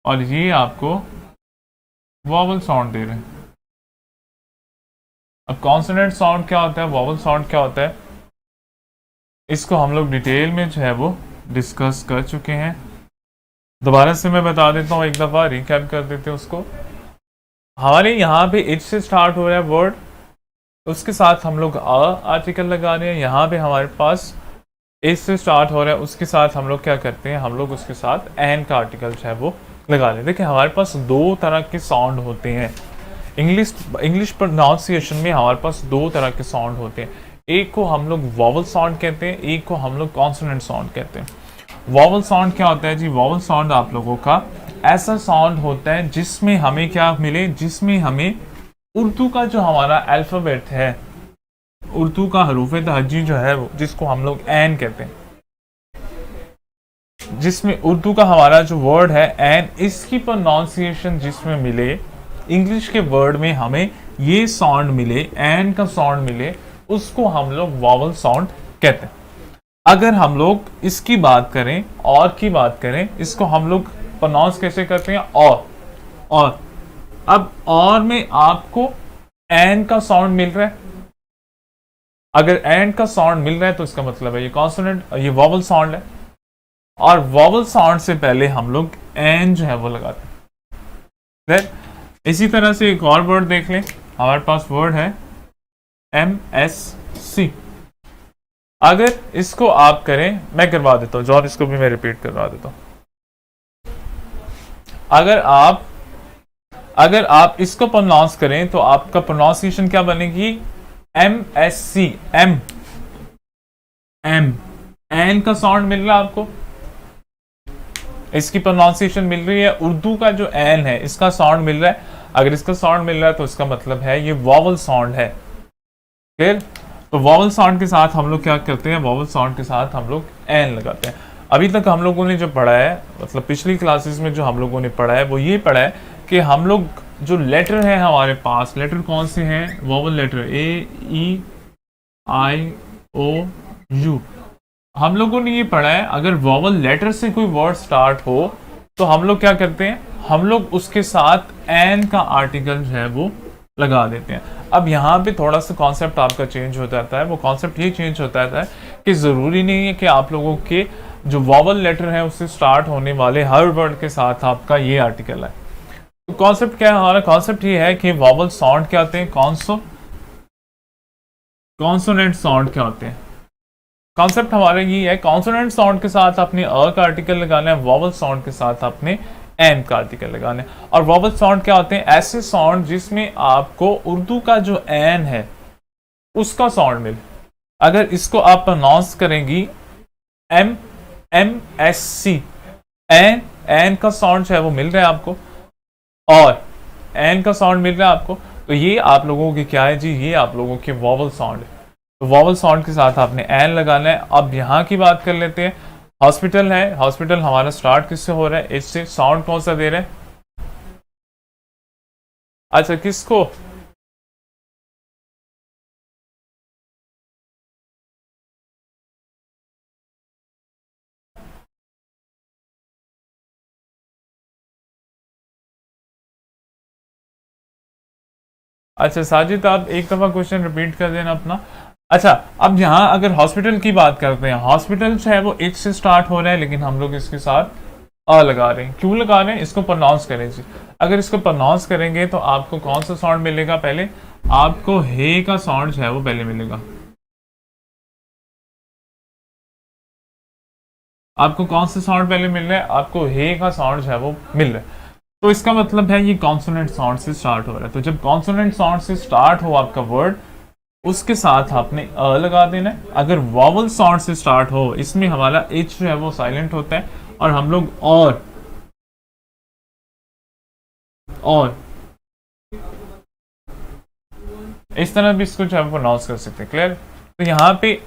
Speaker 1: और ये आपको वॉवल साउंड दे रहे हैं। अब कॉन्सोनेंट साउंड क्या होता है, वॉवल साउंड क्या होता है, इसको हम लोग डिटेल में जो है वो डिस्कस कर चुके हैं। दोबारा से मैं बता देता हूँ, एक दफ़ा रिकैप कर देते हैं उसको। हमारे यहाँ पे एच से स्टार्ट हो रहा है वर्ड, उसके साथ हम लोग अ आर्टिकल लगा रहे हैं। यहाँ पे हमारे पास ए से स्टार्ट हो रहा है, उसके साथ हम लोग क्या करते हैं, हम लोग उसके साथ एन का आर्टिकल जो है वो लगा लें। देखिए हमारे पास दो तरह के साउंड होते हैं इंग्लिश प्रोनाउंसिएशन में। हमारे पास दो तरह के साउंड होते हैं, एक को हम लोग वॉवल साउंड कहते हैं, एक को हम लोग कॉन्सोनेंट साउंड कहते हैं। वॉवल साउंड क्या होता है जी? वॉवल साउंड आप लोगों का ऐसा साउंड होता है जिसमें हमें क्या मिले, जिसमें हमें उर्दू का जो हमारा अल्फ़ाबेट है, उर्दू का हरूफ तहजी जो है वो, जिसको हम लोग एन कहते हैं, जिसमें उर्दू का हमारा जो वर्ड है एन, इसकी प्रोनाउंसिएशन जिसमें मिले, इंग्लिश के वर्ड में हमें ये साउंड मिले, एन का साउंड मिले, उसको हम लोग वॉवल साउंड कहते हैं। अगर हम लोग इसकी बात करें, और की बात करें, इसको हम लोग प्रोनाउंस कैसे करते हैं? और अब और में आपको एन का साउंड मिल रहा है। अगर एन का साउंड मिल रहा है तो इसका मतलब है ये कॉन्सोनेंट, ये वॉवल साउंड है। और वॉवल साउंड से पहले हम लोग एन जो है वो लगाते हैं। इसी तरह से एक और वर्ड देख लें, हमारे पास वर्ड है MSC। अगर इसको आप करें, मैं करवा देता हूं जॉन, इसको भी मैं रिपीट करवा देता हूं। अगर आप इसको प्रोनाउंस करें तो आपका प्रोनाउंसिएशन क्या बनेगी? MSC। एम एन का साउंड मिल रहा है आपको, इसकी प्रोनाउंसिएशन मिल रही है। उर्दू का जो एन है इसका साउंड मिल रहा है। अगर इसका साउंड मिल रहा है तो इसका मतलब है ये वॉवल साउंड है। क्लियर? तो वॉवल साउंड के साथ हम लोग क्या करते हैं? वॉवल साउंड के साथ हम लोग एन लगाते हैं। अभी तक हम लोगों ने जो पढ़ा है, मतलब पिछली क्लासेस में जो हम लोगों ने पढ़ा है वो ये पढ़ा है कि हम लोग जो लेटर है हमारे पास, लेटर कौन से हैं? Vowel letter AEIOU। हम लोगों ने ये पढ़ा है अगर वॉवल लेटर से कोई वर्ड स्टार्ट हो तो हम लोग क्या करते हैं? हम लोग उसके साथ एन का आर्टिकल जो है वो लगा देते हैं। अब यहाँ पे थोड़ा सा कॉन्सेप्ट आपका चेंज हो जाता है। वो कॉन्सेप्ट ये चेंज होता है कि ज़रूरी नहीं है कि आप लोगों के जो वॉवल लेटर है उससे स्टार्ट होने वाले हर वर्ड के साथ आपका ये आर्टिकल है। तो कॉन्सेप्ट क्या है हमारा? कॉन्सेप्ट ये है कि वॉवल साउंड क्या होते हैं, कॉन्सोनेंट साउंड क्या होते हैं। कॉन्सेप्ट हमारा ये है, कॉन्सोनेंट साउंड के साथ आपने अ का आर्टिकल लगाना है, वॉवल साउंड के साथ आपने एन का आर्टिकल लगाना है। और वॉवल साउंड क्या होते हैं? ऐसे साउंड जिसमें आपको उर्दू का जो एन है उसका साउंड मिले। अगर इसको आप प्रोनाउंस करेंगी MSC, एन का साउंड है वो मिल रहा है आपको, और एन का साउंड मिल रहा है आपको, तो ये आप लोगों की क्या है जी? ये आप लोगों के वॉवल साउंड है। तो वॉवल साउंड के साथ आपने एन लगाना है। अब यहाँ की बात कर लेते हैं। हॉस्पिटल है, हॉस्पिटल हमारा स्टार्ट किससे हो रहा है? इससे। साउंड कौन सा दे रहे हैं? अच्छा, किसको? अच्छा साजिद, आप एक दफा क्वेश्चन रिपीट कर देना अपना। अच्छा, अब यहाँ अगर हॉस्पिटल की बात करते हैं, हॉस्पिटल जो है वो एच से स्टार्ट हो रहा है, लेकिन हम लोग इसके साथ अ लगा रहे हैं। क्यों लगा रहे हैं? इसको प्रोनाउंस करें जी। अगर इसको प्रोनाउंस करेंगे तो आपको कौन सा साउंड मिलेगा? पहले आपको हे का साउंड जो है वो पहले मिलेगा। आपको कौन सा साउंड पहले मिल रहा है? आपको हे का साउंड जो है वो मिल रहा है। तो इसका मतलब है ये कॉन्सोनेंट साउंड से स्टार्ट हो रहा है। तो जब कॉन्सोनेंट साउंड से स्टार्ट हो आपका वर्ड, उसके साथ आपने अ लगा देना है। अगर वॉवल साउंड से स्टार्ट हो, इसमें हमारा एच जो है वो साइलेंट होता है, और हम लोग और इस तरह भी इसको जो है प्रोनाउंस कर सकते हैं। क्लियर? तो यहाँ पे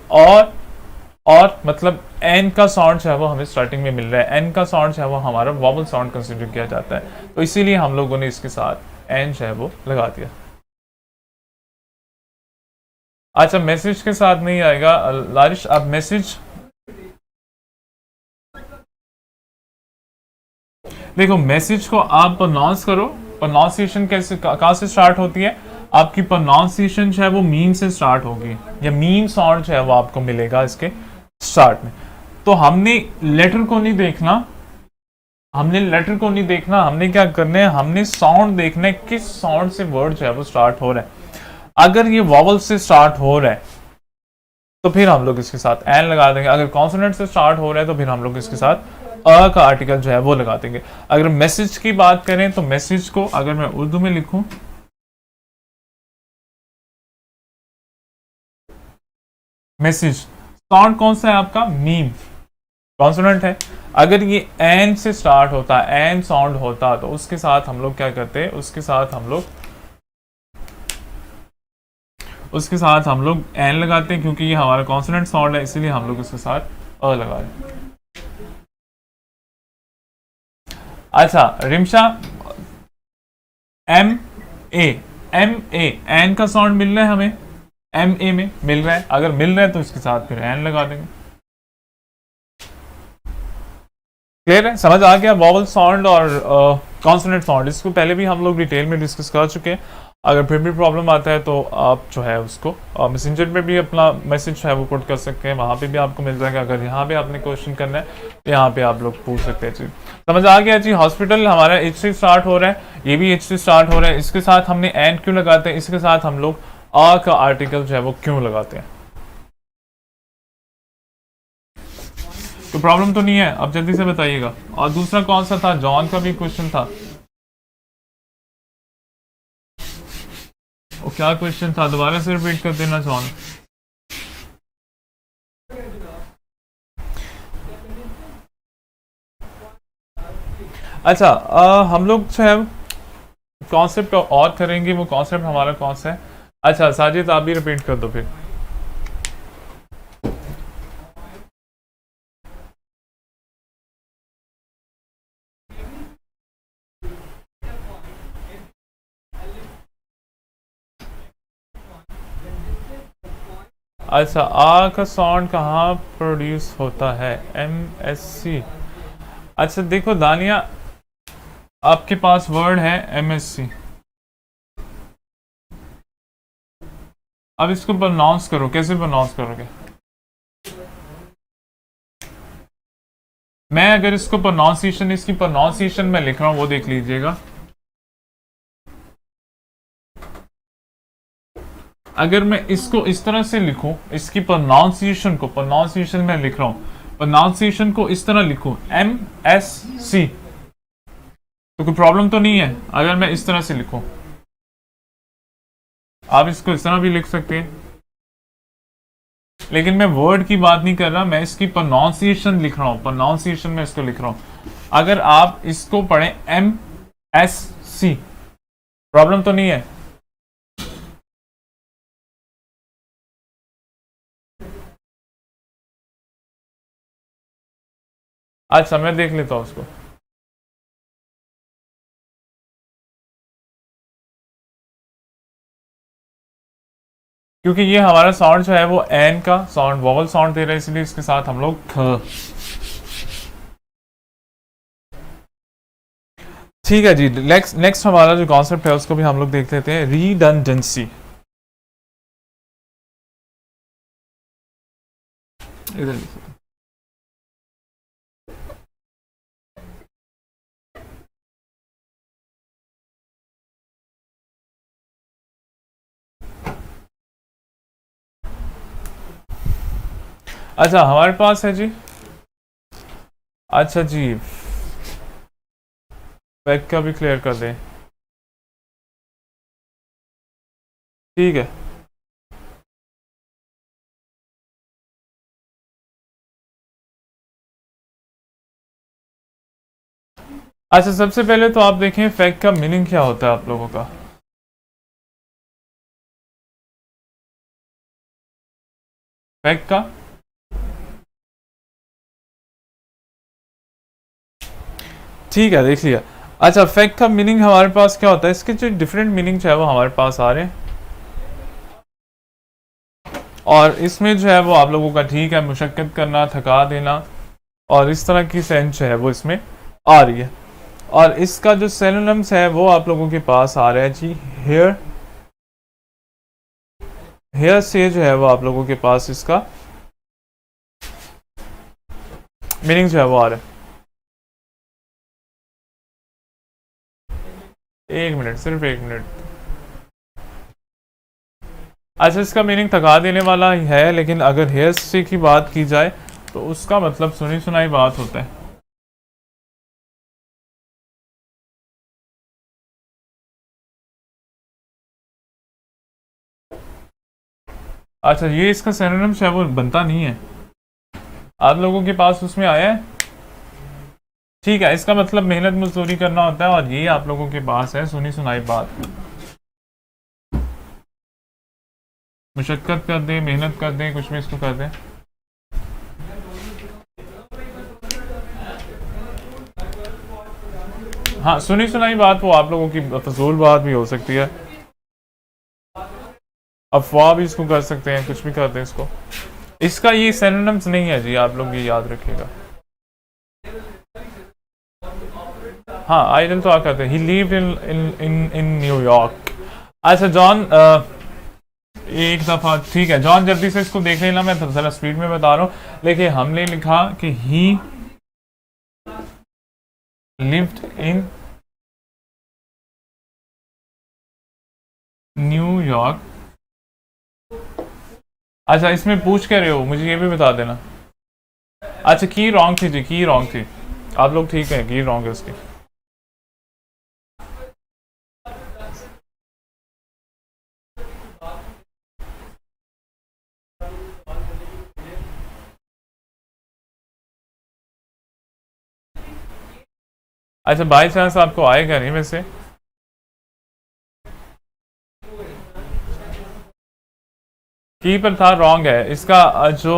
Speaker 1: और मतलब एन का साउंड जो है वो हमें स्टार्टिंग में मिल रहा है। एन का साउंड जो है वो हमारा वॉवल साउंड कंसिडर किया जाता है, तो इसीलिए हम लोगों ने इसके साथ एन जो है वो लगा दिया। अच्छा, मैसेज के साथ नहीं आएगा लारिश, अब मैसेज देखो, मैसेज को आप प्रोनाउंस करो। प्रोनाउंसिएशन कैसे, कहाँ से स्टार्ट होती है? आपकी प्रोनाउंसिएशन जो है वो मीम से स्टार्ट होगी, या मीम साउंड जो है वो आपको मिलेगा इसके स्टार्ट में। तो हमने लेटर को नहीं देखना, हमने क्या करना है? हमने साउंड देखना है, किस साउंड से वर्ड जो है वो स्टार्ट हो रहा है। अगर ये वॉवल से स्टार्ट हो रहा है तो फिर हम लोग इसके साथ एन लगा देंगे, अगर कॉन्सोनेंट से स्टार्ट हो रहा है तो फिर हम लोग इसके साथ अ का आर्टिकल जो है वो लगा देंगे। अगर मैसेज की बात करें तो मैसेज को अगर मैं उर्दू में लिखूं, मैसेज साउंड कौन सा है आपका, मीम कॉन्सोनेंट है। अगर ये एन से स्टार्ट होता, एन साउंड होता, तो उसके साथ हम लोग क्या करते हैं, उसके साथ हम लोग एन लगाते हैं, क्योंकि ये हमारा कॉन्सोनेंट साउंड है, इसीलिए हम लोग उसके साथ अ लगा रहे हैं। अच्छा रिमशा, एम ए एन का साउंड मिल रहा है हमें, एम ए में मिल रहा है, अगर मिल रहा है तो इसके साथ फिर एन लगा देंगे। क्लियर है, समझ आ गया। वॉवल साउंड और कॉन्सोनेंट साउंड, इसको पहले भी हम लोग डिटेल में डिस्कस कर चुके हैं। अगर फिर भी प्रॉब्लम आता है तो आप जो है उसको मैसेंजर पे भी अपना मैसेज है वो पुट कर सकते हैं, वहाँ पे भी आपको मिल जाएगा। अगर यहाँ पे आपने क्वेश्चन करना है तो यहाँ पे आप लोग पूछ सकते हैं। जी समझ आ गया जी। हॉस्पिटल हमारा एच से स्टार्ट हो रहा है, ये भी एच से स्टार्ट हो रहा है, इसके साथ हमने एंड क्यों लगाते हैं, इसके साथ हम लोग आ का आर्टिकल जो है वो क्यों लगाते हैं। तो प्रॉब्लम तो नहीं है, अब जल्दी से बताइएगा। और दूसरा कौन सा था, जॉन का भी क्वेश्चन था, वो क्या क्वेश्चन था, दोबारा से रिपीट कर देना जॉन। अच्छा हम लोग जो है कॉन्सेप्ट और करेंगे, वो कॉन्सेप्ट हमारा कौन सा है। अच्छा साजिद आप भी रिपीट कर दो फिर। अच्छा आ का साउंड कहाँ प्रोड्यूस होता है, एम एस सी। अच्छा देखो दानिया, आपके पास वर्ड है एम एस सी, अब इसको प्रोनाउंस करो, कैसे प्रोनाउंस करोगे। मैं अगर इसको प्रोनाउंसिएशन, इसकी प्रोनाउंसिएशन में लिख रहा हूं वो देख लीजिएगा। अगर मैं इसको इस तरह से लिखूं, इसकी प्रोनाउंसिएशन को, प्रोनाउंसिएशन में लिख रहा हूं, प्रोनाउंसिएशन को इस तरह लिखूं एम एस सी, तो कोई प्रॉब्लम तो नहीं है। अगर मैं इस तरह से लिखूं, आप इसको इस तरह भी लिख सकते हैं, लेकिन मैं वर्ड की बात नहीं कर रहा, मैं इसकी प्रोनाउंसिएशन लिख रहा हूं, प्रोनाउंसिएशन में इसको लिख रहा हूं। अगर आप इसको पढ़ें एम एस सी, प्रॉब्लम तो नहीं है। अच्छा मैं देख लेता हूं उसको। क्योंकि ये हमारा साउंड जो है वो एन का साउंड, वॉवल साउंड दे रहा है, इसलिए इसके साथ हम लोग ख। ठीक है जी, नेक्स्ट हमारा जो कॉन्सेप्ट है उसको भी हम लोग देख लेते हैं, रिडंडेंसी। इधर अच्छा हमारे पास है जी, अच्छा जी बैक का भी क्लियर कर दें, ठीक है। अच्छा सबसे पहले तो आप देखें फैक्ट का मीनिंग क्या होता है आप लोगों का। फैक्ट का, ठीक है देख लिया। अच्छा फैक्ट का मीनिंग हमारे पास क्या होता है, इसके जो डिफरेंट मीनिंग जो है वो हमारे पास आ रहे हैं, और इसमें जो है वो आप लोगों का ठीक है, मुशक्कत करना, थका देना और इस तरह की सेंस जो है वो इसमें आ रही है। और इसका जो सिनोनिम्स है वो आप लोगों के पास आ रहा है जी, हेयर, हेयर से जो है वो आप लोगों के पास इसका मीनिंग जो है वो आ रहा है। एक मिनट, सिर्फ एक मिनट। अच्छा, इसका मीनिंग थका देने वाला ही है, लेकिन अगर हेयरस्टे की बात की जाए तो उसका मतलब सुनी सुनाई बात होता है। अच्छा, ये इसका सिनोनिम है वो बनता नहीं है, आप लोगों के पास उसमें आया है? ठीक है, इसका मतलब मेहनत मजदूरी करना होता है, और ये आप लोगों के पास है सुनी सुनाई बात। मुशक्कत कर दें, मेहनत कर दें, कुछ भी इसको कर दें। हाँ, सुनी सुनाई बात वो आप लोगों की फजूल बात भी हो सकती है, अफवाह भी इसको कर सकते हैं, कुछ भी कर दें इसको। इसका ये सिनोनिम्स नहीं है जी, आप लोग ये याद रखिएगा। हाँ, आइडल तो आ करते हैं। ही lived in in in in New York. अच्छा जॉन, एक दफा ठीक है जॉन, जल्दी से इसको देख लेना, मैं जरा स्पीड में बता रहा हूँ। देखिए हमने लिखा कि ही लिव्ड इन न्यूयॉर्क। अच्छा, इसमें पूछ क्या रहे हो, मुझे ये भी बता देना। अच्छा, की रॉन्ग थी जी, की रॉन्ग थी, आप लोग ठीक है, की रॉन्ग है उसकी। अच्छा, बाई चांस आपको आएगा नहीं वैसे। की पर था, रॉन्ग है इसका। जो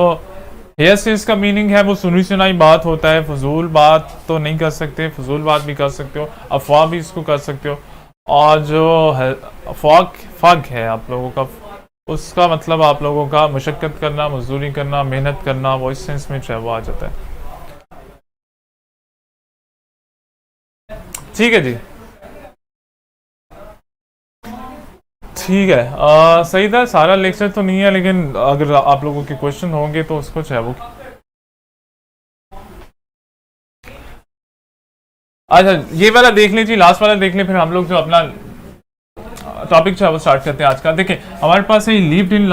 Speaker 1: यस, इसका मीनिंग है वो सुनी सुनाई बात होता है, फजूल बात तो नहीं कर सकते, फजूल बात भी कर सकते हो, अफवाह भी इसको कर सकते हो। और जो है फॉग, फग है आप लोगों का, उसका मतलब आप लोगों का मुशक्कत करना, मजदूरी करना, मेहनत करना, वो इस सेंस में जो है वो आ जाता है। ठीक है जी, ठीक है। सही था, सारा लेक्चर तो नहीं है, लेकिन अगर आप लोगों के क्वेश्चन होंगे तो उसको जो है वो। अच्छा, ये वाला देख लीजिए, लास्ट वाला देख लें, फिर हम लोग जो अपना टॉपिक जो है वो स्टार्ट करते हैं आज का। देखिए हमारे पास है लिव्ड इन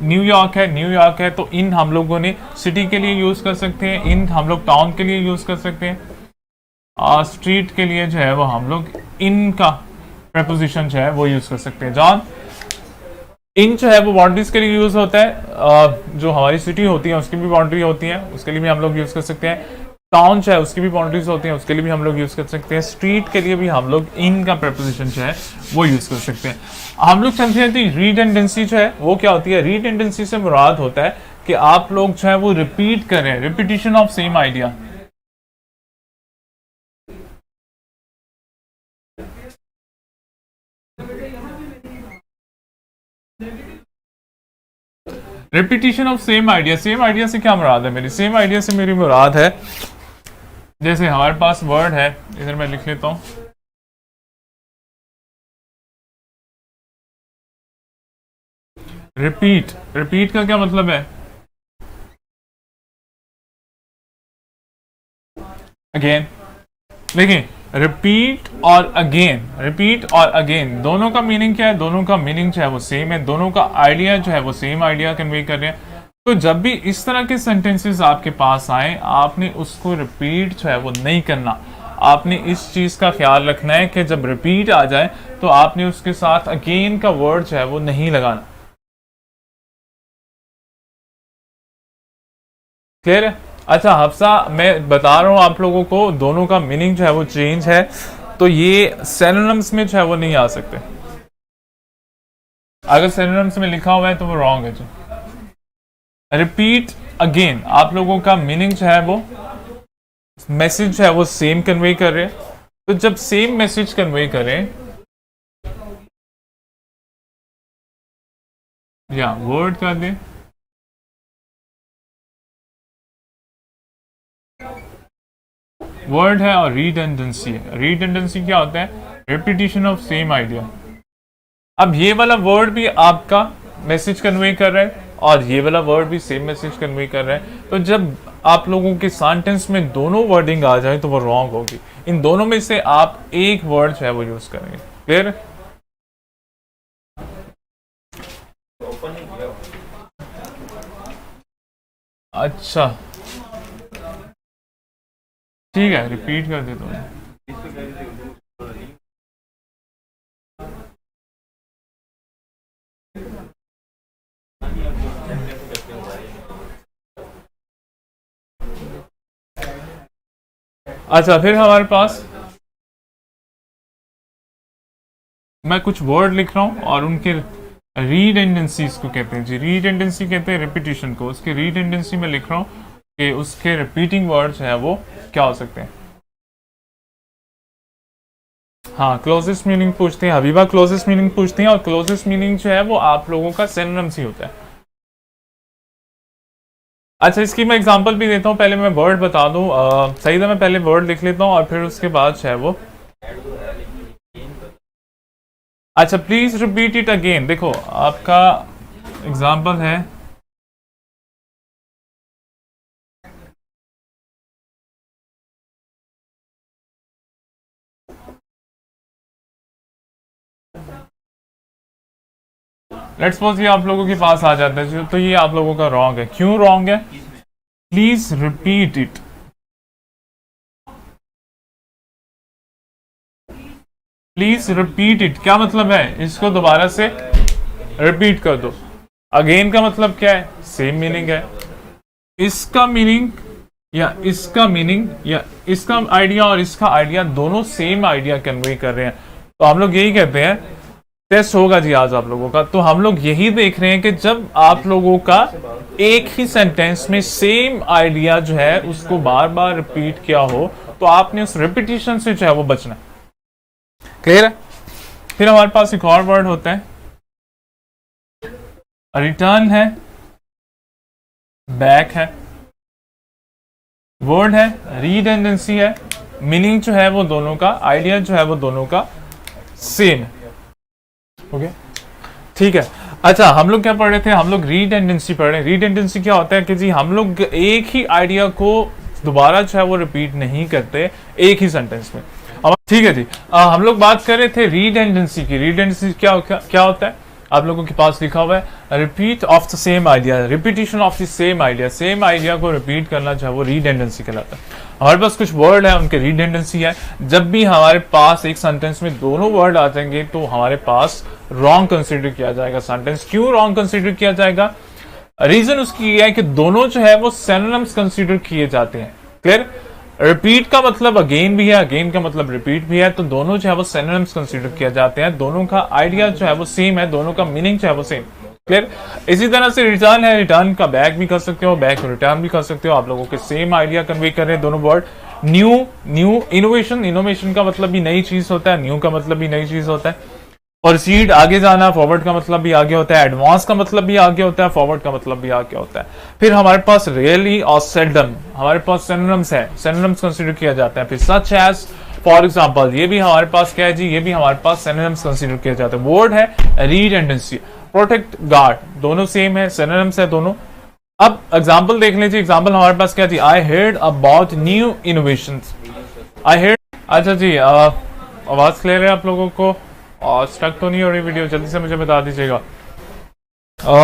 Speaker 1: न्यूयॉर्क है, न्यूयॉर्क है तो इन हम लोगों ने सिटी के लिए यूज कर सकते हैं, इन हम लोग टाउन के लिए यूज कर सकते हैं, और स्ट्रीट के लिए जो है वो हम लोग इन का प्रपोजिशन जो है वो यूज कर सकते हैं। जॉन, इन जो है वो बाउंड्रीज के लिए यूज होता है, जो हमारी सिटी होती है उसकी भी बाउंड्री होती है, उसके लिए भी हम लोग यूज कर सकते हैं। टाउन जो है उसकी भी बाउंड्रीज होती हैं, उसके लिए भी हम लोग यूज कर सकते हैं। स्ट्रीट के लिए भी हम लोग इन का प्रपोजिशन जो है वो यूज कर सकते हैं। हम लोग चलते हैं तो रीडेंडेंसी जो है वो क्या होती है। रीडेंडेंसी से मुराद होता है कि आप लोग जो है वो रिपीट करें, repetition of same idea. Repetition of same idea, same idea से क्या मुराद है मेरी, सेम आइडिया से मेरी मुराद है, जैसे हमारे पास वर्ड है, इधर मैं लिख लेता हूं, रिपीट। रिपीट का क्या मतलब है, अगेन। देखिए रिपीट और अगेन, रिपीट और अगेन दोनों का मीनिंग क्या है, दोनों का मीनिंग जो है वो सेम है, दोनों का आइडिया जो है वो सेम आइडिया कन्वे कर रहे हैं। तो जब भी इस तरह के सेंटेंसेस आपके पास आए, आपने उसको रिपीट जो है वो नहीं करना। आपने इस चीज का ख्याल रखना है कि जब रिपीट आ जाए तो आपने उसके साथ अगेन का वर्ड जो है वो नहीं लगाना। क्लियर है? अच्छा हफ्सा, मैं बता रहा हूँ आप लोगों को, दोनों का मीनिंग जो है वो चेंज है, तो ये सिनोनिम्स में जो है वो नहीं आ सकते। अगर सिनोनिम्स में लिखा हुआ है तो वो रॉन्ग है जी। रिपीट अगेन, आप लोगों का मीनिंग जो है वो, मैसेज जो है वो सेम कन्वे कर रहे हैं, तो जब सेम मैसेज कन्वे करें, या वर्ड कर दें, वर्ड है और रीडेंडेंसी है। रीडेंडेंसी क्या होता है, रिपीटिशन ऑफ सेम आइडिया। अब ये वाला वर्ड भी आपका मैसेज कन्वे कर रहा है और ये वाला वर्ड भी सेम मैसेज कन्वे कर रहा है, तो जब आप लोगों के सेंटेंस में दोनों वर्डिंग आ जाए तो वो रॉन्ग होगी। इन दोनों में से आप एक वर्ड जो है वो यूज करेंगे। क्लियर? अच्छा ठीक है, रिपीट कर देता हूँ। अच्छा फिर हमारे पास मैं कुछ वर्ड लिख रहा हूं और उनके रीडेंडेंसीज को कहते हैं जी, रीडेंडेंसी कहते हैं रिपीटिशन को। उसके रीडेंडेंसी में लिख रहा हूं कि उसके रिपीटिंग वर्ड्स हैं वो क्या हो सकते हैं। हाँ, क्लोजेस्ट मीनिंग पूछते हैं, हबीबा क्लोजेस्ट मीनिंग पूछती हैं, और क्लोजेस्ट मीनिंग जो है वो आप लोगों का सिनोनिम्स ही होता है। अच्छा इसकी मैं एग्जांपल भी देता हूँ, पहले मैं वर्ड बता दूं। सही था, मैं पहले वर्ड लिख लेता हूँ और फिर उसके बाद जो है वो। अच्छा प्लीज रिपीट इट अगेन। देखो आपका एग्जांपल है, लेट्स सपोज ये आप लोगों के पास आ जाता है, तो ये आप लोगों का रॉन्ग है। क्यों रॉन्ग है? Please repeat it. Please repeat it क्या मतलब है? इसको दोबारा से रिपीट कर दो। अगेन का मतलब क्या है? सेम मीनिंग है। इसका मीनिंग या इसका मीनिंग या इसका आइडिया और इसका आइडिया दोनों सेम आइडिया कन्वे कर रहे हैं, तो हम लोग यही कहते हैं। टेस्ट होगा जी आज आप लोगों का, तो हम लोग यही देख रहे हैं कि जब आप लोगों का एक ही सेंटेंस में सेम आइडिया जो है उसको बार बार रिपीट किया हो, तो आपने उस रिपीटिशन से जो है वो बचना। क्लियर है? फिर हमारे पास एक और वर्ड होता है, रिटर्न है, बैक है, वर्ड है, रीडेंडेंसी है, मीनिंग जो है वो दोनों का, आइडिया जो है वो दोनों का सेम है। ओके ठीक है। अच्छा हम लोग क्या पढ़ रहे थे? हम लोग रीडेंडेंसी पढ़ रहे हैं। रीडेंडेंसी क्या होता है कि जी हम लोग एक ही आइडिया को दोबारा जो है वो रिपीट नहीं करते एक ही सेंटेंस में। अब ठीक है जी, हम लोग बात कर रहे थे रीडेंडेंसी की। रीडेंडेंसी क्या होता है? आप लोगों के पास लिखा हुआ है repeat of the same idea, repetition of the same idea. Same idea को रिपीट करना जो है वो रीडेंडेंसी कहलाता है। हमारे पास कुछ वर्ड है, उनके रीडेंडेंसी है। जब भी हमारे पास एक सेंटेंस में दोनों वर्ड आ जाएंगे तो हमारे पास रॉन्ग कंसिडर किया जाएगा सेंटेंस। क्यों रॉन्ग कंसिडर किया जाएगा? रीजन उसकी है कि दोनों जो है वो सिनोनिम्स कंसिडर किए जाते हैं। क्लियर? रिपीट का मतलब अगेन भी है, अगेन का मतलब रिपीट भी है, तो दोनों जो है वो सिनोनिम्स कंसीडर किया जाते हैं। दोनों का आइडिया जो है वो सेम है, दोनों का मीनिंग जो है वो सेम। क्लियर? इसी तरह से रिटर्न है, रिटर्न का बैक भी कर सकते हो, बैक रिटर्न भी कर सकते हो। आप लोगों के सेम आइडिया कन्वे कर रहे हैं दोनों वर्ड। न्यू इनोवेशन, इनोवेशन का मतलब भी नई चीज होता है, न्यू का मतलब भी नई चीज होता है। प्रोसीड आगे जाना, फॉरवर्ड का मतलब भी आगे होता है, एडवांस का मतलब भी आगे होता है, फॉरवर्ड का मतलब भी आगे होता है। फिर हमारे पास रियली और सेल्डम, हमारे पास सिनोनिम्स है, सिनोनिम्स कंसीडर किया जाता है। फिर सच एज, फॉर एग्जांपल, ये भी हमारे पास क्या है जी? ये भी हमारे पास सिनोनिम्स कंसीडर किया जाता है। वर्ड है रीडेंडेंसी, प्रोटेक्ट, गार्ड, दोनों सेम है, सिनोनिम्स है दोनों। अब एग्जांपल देख लीजिए। एग्जांपल हमारे पास क्या जी? आई हेard अबाउट न्यू इनोवेशंस। आई हेard, अच्छा जी आवाज क्लियर है आप लोगों को? और स्टक तो नहीं हो रही वीडियो? जल्दी से मुझे बता दीजिएगा।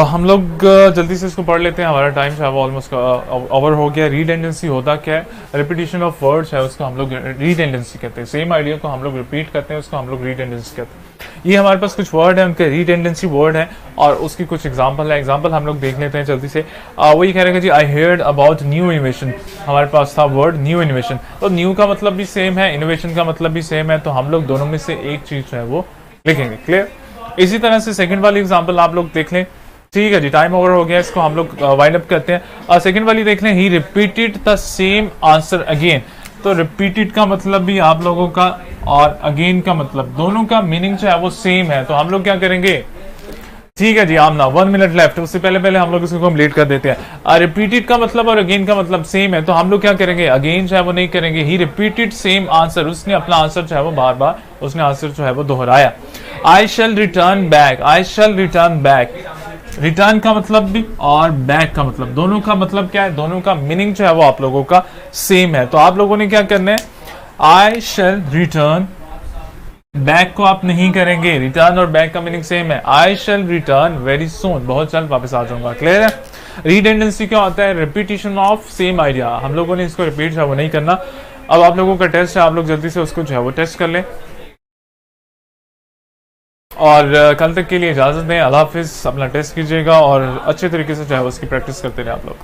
Speaker 1: हम लोग जल्दी से इसको पढ़ लेते हैं, हमारा टाइम जो है वो ऑलमोस्ट ओवर हो गया। रीडेंडेंसी होता क्या है? रिपीटिशन ऑफ वर्ड्स है, उसको हम लोग रीडेंडेंसी कहते हैं। सेम आइडिया को हम लोग रिपीट करते हैं, उसको हम लोग रीडेंडेंसी कहते हैं। ये हमारे पास कुछ वर्ड है, उनके रीडेंडेंसी वर्ड है और उसकी कुछ एग्जांपल है। एग्जांपल हम लोग देख लेते हैं जल्दी से। वही कह रहे हैं जी आई हेard अबाउट न्यू इनोवेशन। हमारे पास था वर्ड न्यू इनोवेशन, तो न्यू का मतलब भी सेम है, इनोवेशन का मतलब भी सेम है, तो हम लोग दोनों में से एक चीज जो है वो लिखेंगे। क्लियर? इसी तरह से सेकंड वाली एग्जांपल आप लोग देख लें। ठीक है जी, टाइम ओवर हो गया, इसको हम लोग वाइंड अप करते हैं। और सेकंड वाली देख लें, he repeated the same answer again. तो रिपीटेड का मतलब भी आप लोगों का और अगेन का मतलब दोनों का मीनिंग जो है वो सेम है, तो हम लोग क्या करेंगे? ठीक है जी, आमना 1 मिनट लेफ्ट, उससे पहले हम लोग इसको कंप्लीट कर देते हैं। रिपीटेड का मतलब और अगेन का मतलब सेम है, तो हम लोग क्या करेंगे? अगेन जो है वो नहीं करेंगे। ही रिपीटेड सेम आंसर, उसने अपना आंसर जो है वो बार बार उसने आंसर जो है वो दोहराया। आई शैल रिटर्न बैक, आई शैल रिटर्न बैक। रिटर्न का मतलब भी और बैक का मतलब, दोनों का मतलब क्या है? दोनों का मीनिंग जो है वो आप लोगों का सेम है, तो आप लोगों ने क्या करना है? आई शैल रिटर्न बैक को आप नहीं करेंगे, रिटर्न और बैक का मीनिंग सेम है। I shall return very soon, बहुत जल्द वापस आ जाऊंगा। क्लियर है? रिडेंडेंसी क्या होता है? Repetition of same idea. हम लोगों ने इसको रिपीट जो है वो नहीं करना। अब आप लोगों का टेस्ट है, आप लोग जल्दी से उसको जो है वो टेस्ट कर लें और कल तक के लिए इजाजत दें। अल्लाह हाफिज। अपना टेस्ट कीजिएगा और अच्छे तरीके से जो है उसकी प्रैक्टिस करते रहे आप लोग।